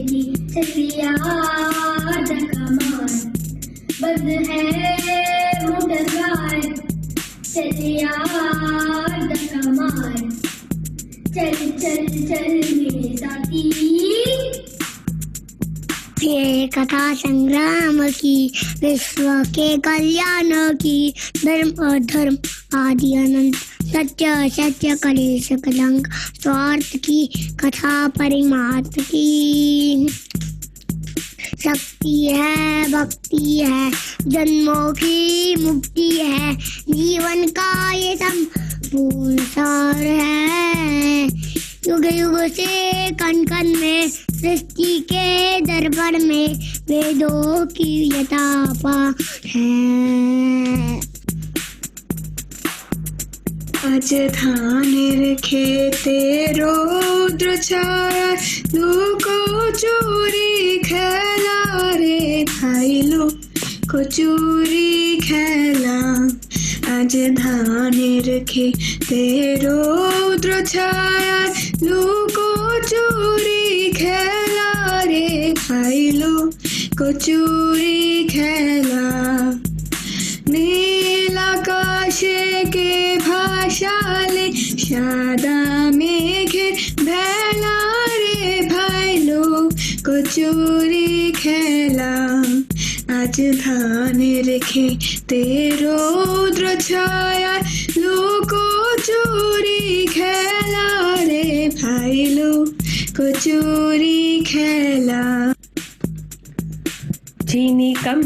चल यार धक्का मार, बंद है मोटर कार, चल यार धक्का मार, चल चल चल मेरे साथी। ये कथा संग्राम की, विश्व के कल्याण की, धर्म अधर्म आदि अनंत, सत्य सत्य कलेश कलंक, स्वार्थ की कथा परमात्मा की। शक्ति है भक्ति है, जन्मों की मुक्ति है, जीवन का ये संपूर्ण सार है। युग युग से कण कण में, सृष्टि के दरबार में, वेदों की यथापा है। अज धानेर खेते रौद्र छाया, लोको चोरी खेला रे भाई, लोको चोरी खेला। आज धानेर खेते रौद्र छाया, लोको चोरी खेला रे भाई, लोको चोरी खेला। नील आकाशे के भाषाले, शादा मेघे भेला रे भाई, लोको चोरी खेला। आज धानेर खेते रौद्र छाया, लोको चोरी खेला रे भाई, लोको चोरी खेला। चीनी कम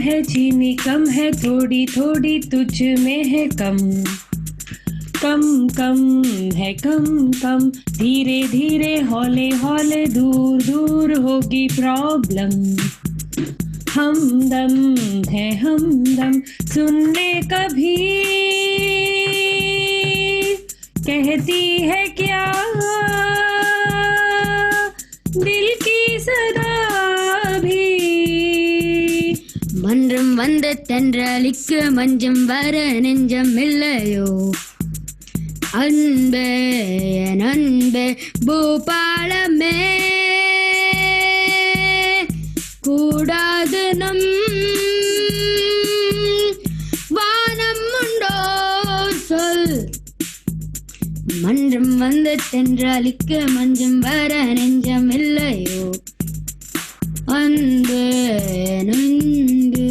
है, थोड़ी थोड़ी तुझ में है कम, कम कम है कम कम, धीरे धीरे हौले हौले, दूर दूर होगी प्रॉब्लम। हमदम है हमदम, सुनने कभी कहती है क्या, दिल की सदा भी। மன்றம் வந்து தென்றலிக்கு மஞ்சம் வர நெஞ்சம் இல்லையோ, அன்பே என் அன்பே பூபாலமே, கூடாது நம் வானம் உண்டோ சொல். மன்றம் வந்து தென்றலிக்கு மஞ்சம் வர நெஞ்சம் இல்லையோ, அன்பே என் அன்பே.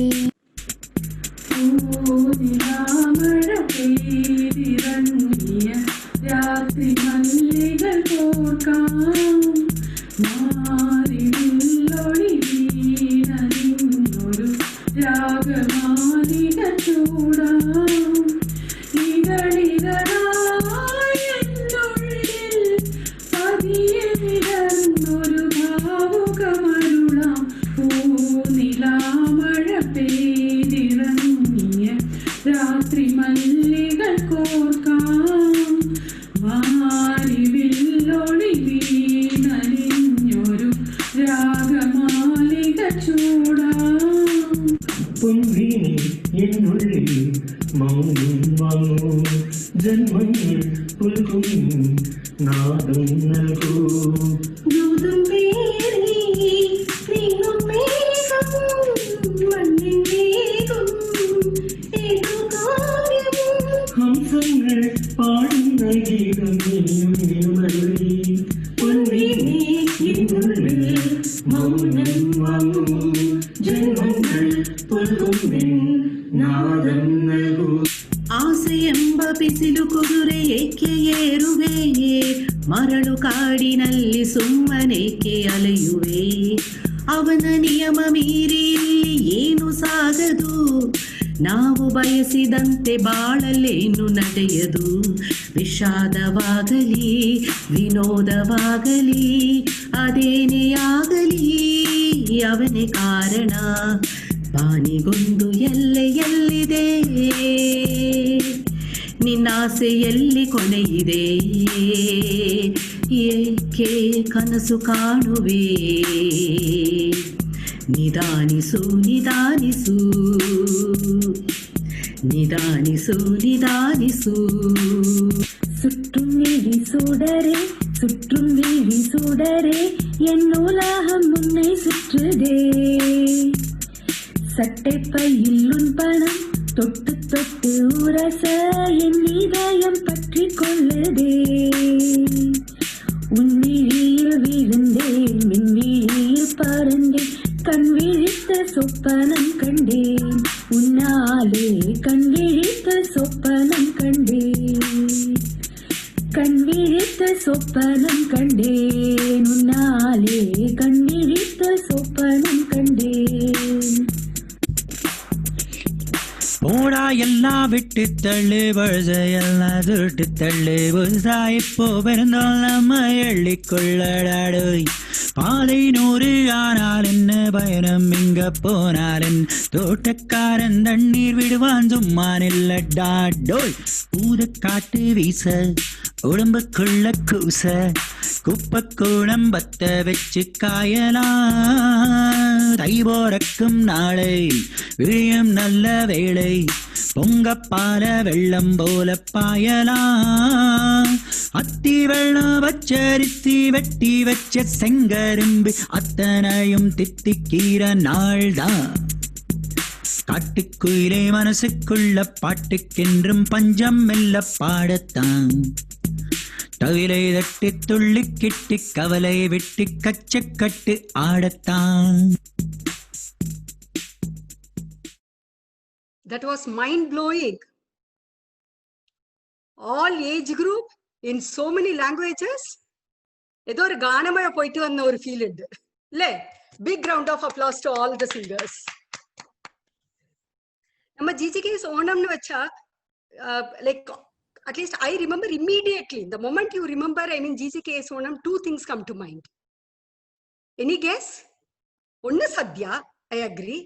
മഴ പെയ്തിറങ്ങിയ രാത്രി മല്ലികൾ കോർക്കാം, മാറിലൊളി വീണറിഞ്ഞൊരു രാഗമാലിക ചൂടാം. ഇതളിതളായെന്നുള്ളിൽ പതിയെ വിടർന്നൊരു ഭാവുകമരുളാം. പൂനിലാമഴ പെയ്തിറങ്ങിയ രാത്രി മല്ലികൾ കോർക്കാം, മാറിവില്ലൊളി വീണലിഞ്ഞൊരു രാഗമാലിക ചൂടാം. പൊൻവീണി എന്നുള്ളിൽ മൗനം വാങ്ങൂ, ജന്മങ്ങൾ പുൽക്കും നാദം നൽകൂ. ദൂതം പേറി നീങ്ങും മേഘം, മണ്ണിൻ വേഗം ഏതോ കാവ്യം. ഹംസങ്ങൾ പാടുന്ന ഗീതം നീയുമരുളി, പൊൻവീണി എന്നുള്ളിൽ മൗനം വാങ്ങൂ, ജന്മങ്ങൾ പുൽക്കും നാദം നൽകൂ. ಆಸೆಯೆಂಬ ಬಿಸಿಲು ಕುದುರೆಯೇಕೆ ಏರುವೆ, ಮರಳು ಕಾಡಿನಲ್ಲಿ ಸುಮ್ಮನೇಕೆ ಅಲೆಯುವೆ. ಅವನ ನಿಯಮ ಮೀರಿ ಇಲ್ಲಿ ಏನು ಸಾಗದು, ನಾವು ಬಯಸಿದಂತೆ ಬಾಳಲೇನು ನಡೆಯದು. ವಿಷಾದವಾಗಲಿ ವಿನೋದವಾಗಲಿ ಅದೇನೇ ಆಗಲಿ, ಅವನೇ ಕಾರಣ. ಪಾನಿಗೊಂದು ಎಲ್ಲೆಯಲ್ಲಿದೆ, ನಿನ್ನಾಸೆಯಲ್ಲಿ ಕೊನೆಯಿದೆ. ಏಕೆ ಕನಸು ಕಾಣುವೆ, ನಿಧಾನಿಸು ನಿಧಾನಿಸು ನಿಧಾನಿಸು ನಿಧಾನಿಸು. சுற்றும் விழி சுடரே, சுற்றும் விழி சுடரே, என் உலகம் உன்னை சுற்றுதே. சட்டைப்பையில் உன் பணம் தொட்டு தொட்டு உரச என் இதயம் பற்றி கொள்ளுதே. உன் விழியில் விழுந்தேன், விண்வெளியில் பறந்தேன், கண் விழித்த சொப்பனம் கண்டேன், உன்னாலே கண் விழித்த சொப்பனம் கண்டேன், கண் விழித்த சொப்பனம் கண்டேன், உன்னாலே கண் விழித்த சொப்பனம் கண்டேன். போடா எல்லாம் விட்டு தள்ளு, வழுதையெல்லாம் துட்டு தள்ளு, புதுசா இப்போ பிறந்தால் நம்ம எள்ளிக்கொள்ளடாடு. பாதை 100 ஆனால் என்ன பயணம், இங்க போனாலும் தோட்டக்காரன் தண்ணீர் விடுவான் சும்மா நில்லடாடோய். ஊத காட்டு வீச உடம்புக்குள்ள கூச, குப்பக்கூடம் பத்த வச்சு காயலாம். தை போறக்கும் நாளை விழியும் நல்ல வேளை, பொங்கப்பால வெள்ளம் போல பாயலாம். அத்தி வெள்ளம் பச்சரிசி வெட்டி வச்ச செங்கரும்பு அத்தனையும் தித்திக்கீர நாள்தான். காட்டுக்குயிலே மனசுக்குள்ள பாட்டுக்கென்றும் பஞ்சம் மெல்ல பாடத்தான். தவிலை தட்டி துள்ளி கிட்டி கவலை விட்டு கச்சக்கட்டு ஆடத்தான். That was mind-blowing. All age group in so many languages. ஏதோ ஒரு கானமழை போயிட்டு வந்த ஒரு ஃபீல் உண்டு இல்லே. Big round of applause to all the singers. நம்ம ஜிஜிகேஸ் ஓணம்னு வச்சா like at least I remember immediately, the moment you remember, I mean GCKS Onam, 2 things come to mind. Any guess? One is Sadhya, I agree.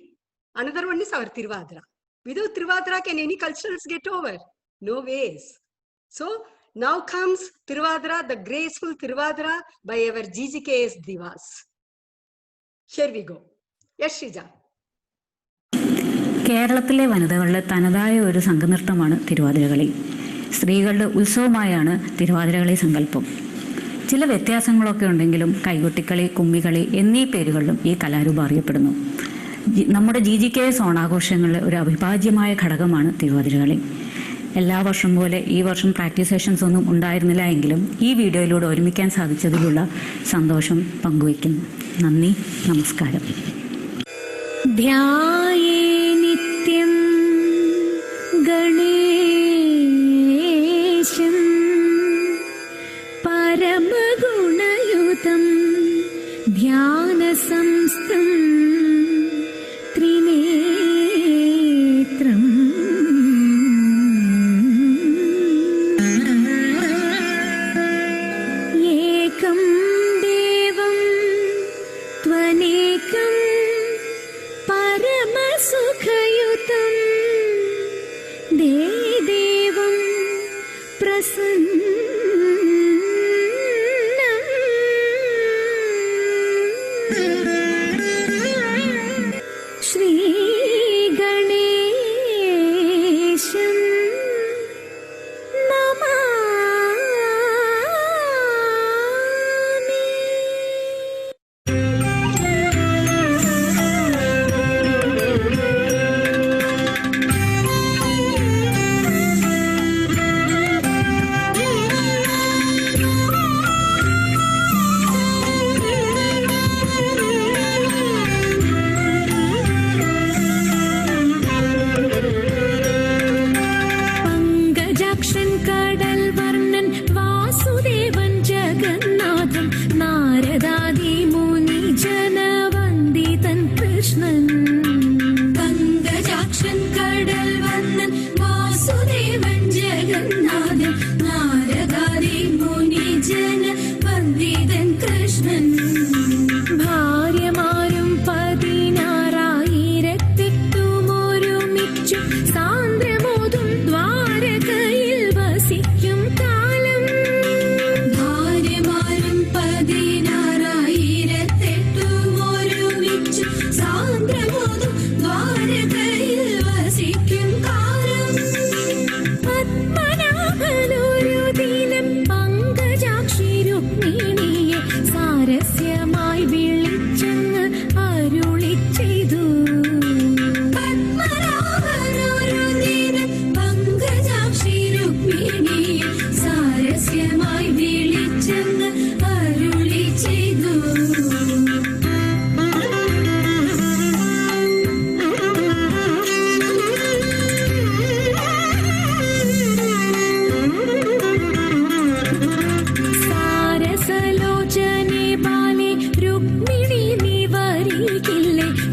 Another one is our Tiruvadra. Without Tiruvadra, can any cultures get over? No ways. So now comes Tiruvadra, the graceful Tiruvadra by our GCKS Divas. Here we go. Yes, Shrija. കേരളത്തിലെ വനിതകളുടെ തനതായ ഒരു സംഘനൃത്തമാണ് തിരുവാതിരകളി. സ്ത്രീകളുടെ ഉത്സവമായാണ് തിരുവാതിരകളി സങ്കല്പം. ചില വ്യത്യാസങ്ങളൊക്കെ ഉണ്ടെങ്കിലും കൈകൊട്ടിക്കളി, കുമ്മികളി എന്നീ പേരുകളിലും ഈ കലാരൂപം അറിയപ്പെടുന്നു. നമ്മുടെ GGKS ഓണാഘോഷങ്ങളിലെ ഒരു അവിഭാജ്യമായ ഘടകമാണ് തിരുവാതിരകളി. എല്ലാ വർഷം പോലെ ഈ വർഷം പ്രാക്ടീസ് സെഷൻസ് ഒന്നും ഉണ്ടായിരുന്നില്ല എങ്കിലും ഈ വീഡിയോയിലൂടെ ഒരുമിക്കാൻ സാധിച്ചതിലുള്ള സന്തോഷം പങ്കുവയ്ക്കുന്നു. നന്ദി, നമസ്കാരം. ധ്യായേ നിത്യം ഗണേശം പരമഗുണയുതം ധ്യാനസംസ്ഥം ത്രിനേത്രം ഏകം ദേവം ത്വനേകം परमसुखयुतं देवं प्रसन्नं श्रीगणेशं नमामि. പങ്കജാക്ഷൻ കടൽ വർണ്ണൻ വാസുദേവൻ ജഗന്നാഥൻ നാരദാദി മുനി ജനവന്ദിതൻ കൃഷ്ണൻ. പങ്കജാക്ഷൻ കടൽ വർണ്ണൻ വാസുദേവൻ ജഗന്നാഥൻ നാരദാദി മുനി ജനവന്ദിതൻ കൃഷ്ണൻ. ഭാര്യമാരും 16,000 ഒരുമിച്ചു സാന്ദ്രമോതും ദ്വാരകയിൽ വസിക്കും കാലം. ഭാര്യമാരും 16,000 ഒരുമിച്ചു സാന്ദ്രമോ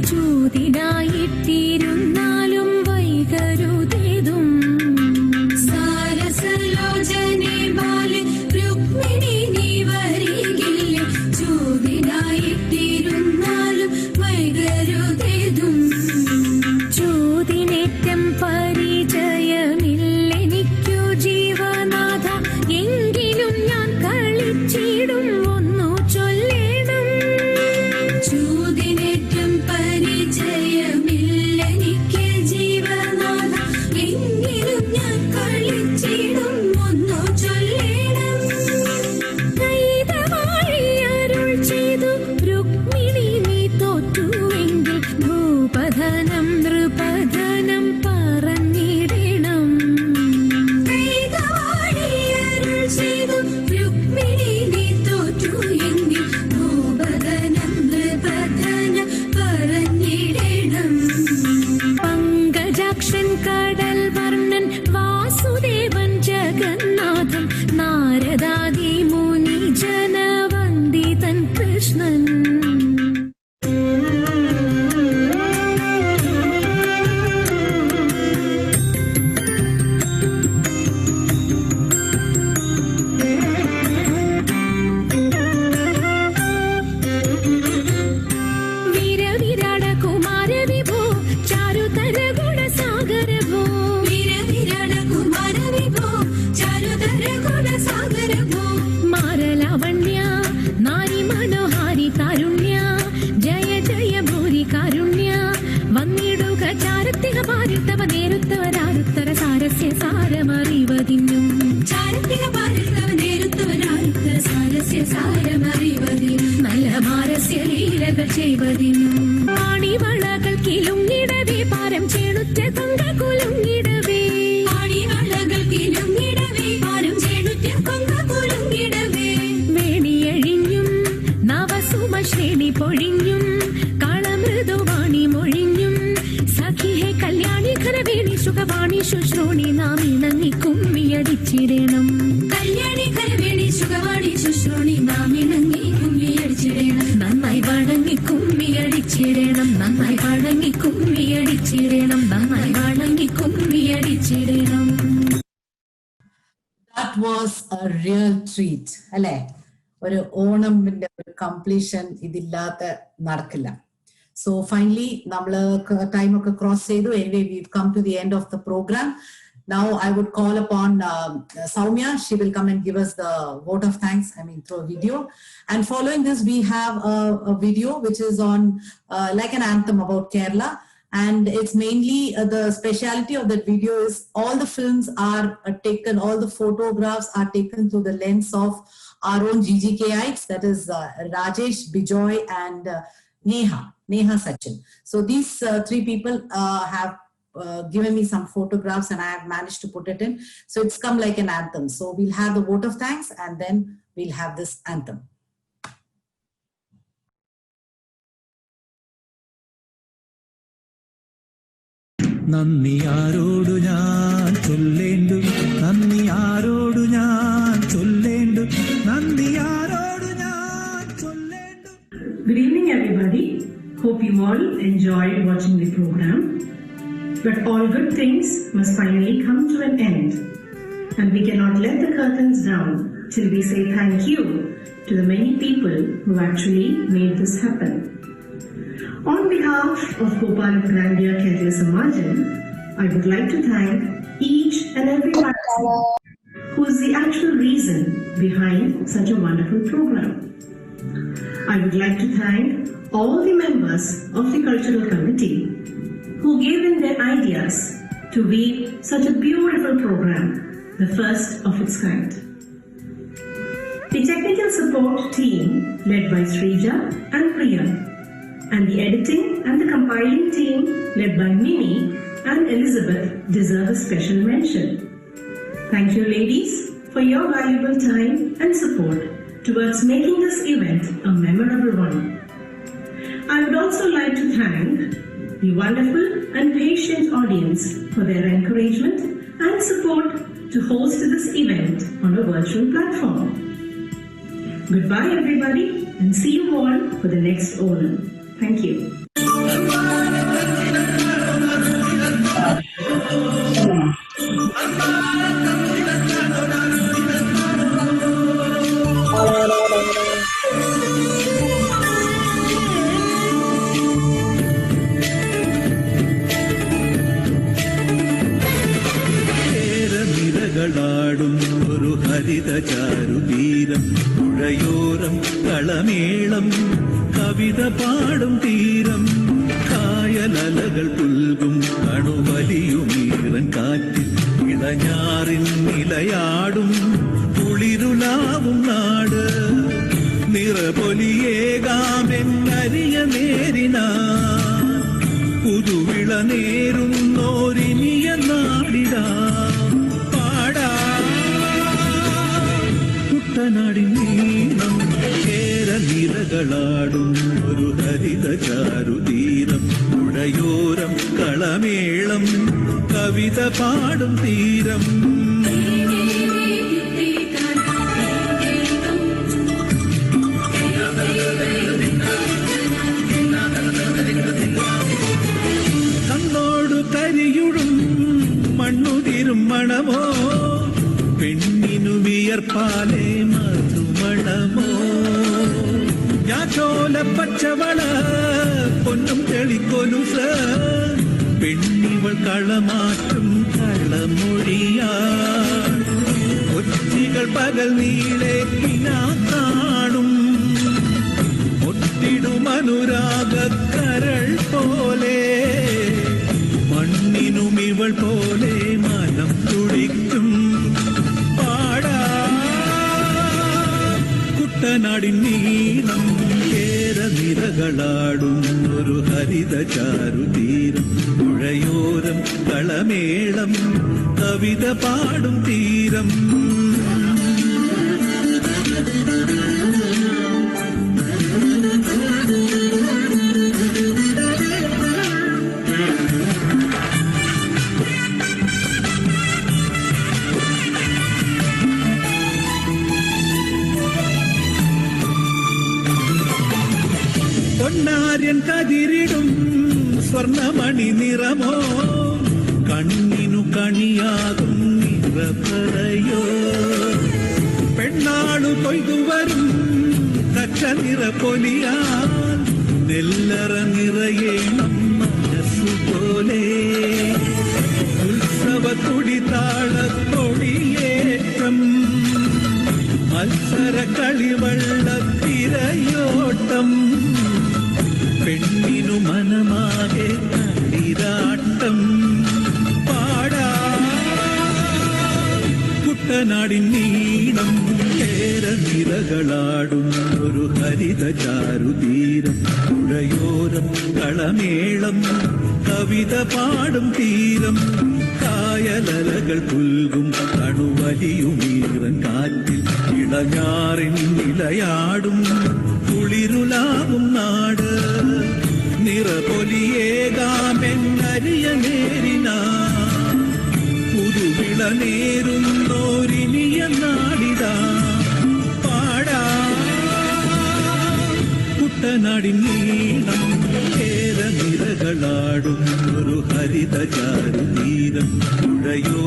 ചൂതിനായിട്ടിരുന്നാലും വൈകരുതേതും സാരസലോചനെ ബാലെ രുക്മിണി നീ വരികില്ലേ ചൂതിനായിട്ടിരുന്നാലും വൈകരുതേതും ചൂതിനേറ്റം പരിചയമില്ലെനിക്കു ജീവനാഥ എങ്കിലും ഞാൻ കളിച്ചിടും ഒന്നു ചൊല്ലേണം ചൂതിനേറ്റം പരിചയമില്ലെനിക്ക് ജീവനാഥ എങ്കിലും ഞാൻ കളിച്ചിടും ഒന്നു ചൊല്ലേണം കൈതവാഴി അരുൾ ചെയ്തു രുക്മിണി നീ തോറ്റുവെങ്കിൽ ഭൂപധനം നൃപധനം പറഞ്ഞിടണം കൈതവാഴി അരുൾ ചെയ്തു രുക്മിണി നീ തോറ്റുവെങ്കിൽ ഭൂപധനം നൃപധനം പറഞ്ഞിടണം പങ്കജാക്ഷൻ കടൽ വർണ്ണൻ വാസുദേവൻ ജഗന്നാഥൻ നാരദാദി മുനി ജനവന്ദിതൻ കൃഷ്ണൻ വീരവിരാട കുമാര വിഭോ ചാരുതര ഗുണസാഗര ഭോ വീരവിരാട കുമാര വിഭോ ചാരുതര ഗുണസാഗര ഭോ മാരലാവണ്യ നാരി മനോഹാരി കാരുണ്യ ജയ ജയ ഭൂരി കാരുണ്യ വന്നിടുക ചാരത്തിക പാരിത്തവ നേരുത്തവരാരുത്തര സാരസ്യ സാരമറിവതിന്നും ചാരത്തിക പാരിത്തവ നേരുത്തവരാരുത്തര സാരസ്യ സാരമറിവതിനും നല്ല മാരസ്യ ലീലകൾ ചെയ്വതിനും ആണിവളകൾ കിലുങ്ങിടവേ പാരം ചേണുറ്റ കൊങ്ക കുലുങ്ങിടവേ ആണിവളകൾ കിലുങ്ങിടവേ പാരം ചേണുറ്റ കൊങ്ക കുലുങ്ങിടവേ വേണിയഴിഞ്ഞും നവസുമ ശ്രേണി പൊഴിഞ്ഞും കളമൃദുവാണി മൊഴിഞ്ഞും സഖിഹെ കല്യാണി ഖരവേണി സുഖവാണി ശുശ്രൂണി നാം ഇണങ്ങി കുമ്മിയടിച്ചിടണം കല്യാണി ഖരവേണി സുഖവാണി ശുശ്രൂണി നാം ഇണങ്ങി കുമ്മിയടിച്ചിടണം നന്നായി വണങ്ങി കുമ്മിയടിച്ചിടണം നന്നായി വണങ്ങി കുമ്മിയടിച്ചിടണം നന്നായി വണങ്ങി കുമ്മിയടിച്ചിടണം That was a real treat, അല്ലേ? ഒരു ഓണമിന്റെ ഒരു കംപ്ലീഷൻ ഇതില്ലാത്ത നടക്കില്ല. So finally, നമ്മള് ടൈം ഒക്കെ ക്രോസ് ചെയ്തു. Anyway, we've come to the end of the program. Now I would call upon Soumya. She will come and give us the vote of thanks, through a video. And following this, we have a video which is on like an anthem about Kerala. And it's mainly the speciality of that video is all the films are taken, all the photographs are taken through the lens of our own GGKites, that is Rajesh, Bijoy and Neha Sachin. So these three people have given me some photographs and I have managed to put it in. So it's come like an anthem. So we'll have the vote of thanks and then we'll have this anthem. നന്ദി ആരോടു ഞാൻ ചൊല്ലേണ്ടു നന്ദി ആരോടു ഞാൻ ചൊല്ലേണ്ടു നന്ദി ആരോടു ഞാൻ ചൊല്ലേണ്ടു. Good evening, everybody. Hope you all enjoyed watching the program. But all good things must finally come to an end. And we cannot let the curtains down till we say thank you to the many people who actually made this happen. On behalf of Gopal Grandia Kerala Samajan, I would like to thank each and every person who is the actual reason behind such a wonderful program. I would like to thank all the members of the cultural committee who gave in their ideas to weave such a beautiful program, the first of its kind. The technical support team led by Srija and Priya, and the editing and the compiling team led by Mini and Elizabeth deserve a special mention. Thank you, ladies, for your valuable time and support towards making this event a memorable one. I would also like to thank the wonderful and patient audience for their encouragement and support to host this event on a virtual platform. Goodbye, everybody, and see you all for the next Onam. Thank you. ഹരിത ചാരുതീരം പുഴയോരം കളമേളം കവിത പാടും തീരം കായലലകൾ പുൽകും കണുവലിയുമീറൻ കാറ്റിൽ ഇളഞ്ഞാറിൻ നിലയാടും കുളിരുലാവും നാട് നിറപൊലിയേകാമെന്നരിയ നേരിന പുതുവിള നേരുന്നോരിനിയ നാടിടാ പാടാ കുട്ടനാടിൻ നീളം കേരനിരകളാടും ഒരു ഹരിത ചാരുതീരം പുഴയോരം കളമേളം കവിത പാടും തീരം കണ്ണോടു കരിയുടും മണ്ണുതിരും മണമോ പെണ്ണിനു വിയർപ്പാലേ മധുമണമോ ഞാചോല പച്ചവള പൊന്നും തെളിക്കൊലുസ പെണ്ണിവൾ കളമാറ്റും കളമൊഴിയാ കൊച്ചികൾ പകൽ നീളെ കാണും ഒട്ടിടും അനുരാഗക്കരൾ പോലെ മണ്ണിനും ഇവൾ പോലെ മനം തുടിക്കും പാടാ കുട്ടനാടിൻ നീളം കേരനിരകളാടും ഒരു ഹരിത ചാരുതീരം പുഴയോരം കളമേളം കവിത പാടും തീരം പൊന്നാര്യൻ കതിരിടും സ്വർണമണി നിറമോ കണ്ണിനു കണിയാകും നിറപറയോ പെണ്ണാളു കൊയ്തുവരും കച്ച നിറ പൊലിയാൽ നെല്ലറ നിറയേണം മനസ്സുപോലെ ഉത്സവ തുടിതാളത്തൊടിയേറ്റം മത്സര കളിവള്ളത്തിരയോട്ടം പെണ്ണിനു മനമാകെ കളിരാട്ടം പാടാ കുട്ടനാടിൻ നീളം കേരനിരകളാടും ഒരു ഹരിത ചാരുതീരം പുഴയോരം കളമേളം കവിത പാടും തീരം കായലലകൾ പുൽകും കണുവലിയുമീറൻ കാറ്റിൽ ഇളഞ്ഞാറിൻ നിലയാടും കുളിരുലാവും നാട് നിറപൊലിയേകാമെന്നരിയ നേരിന പുതുവിള നേരുന്നോരിനിയ നാടിടാ പാടാ കുട്ടനാടിൻ നീളം കേരനിരകളാടും ഒരു ഹരിത ചാരുതീരം പുഴയോ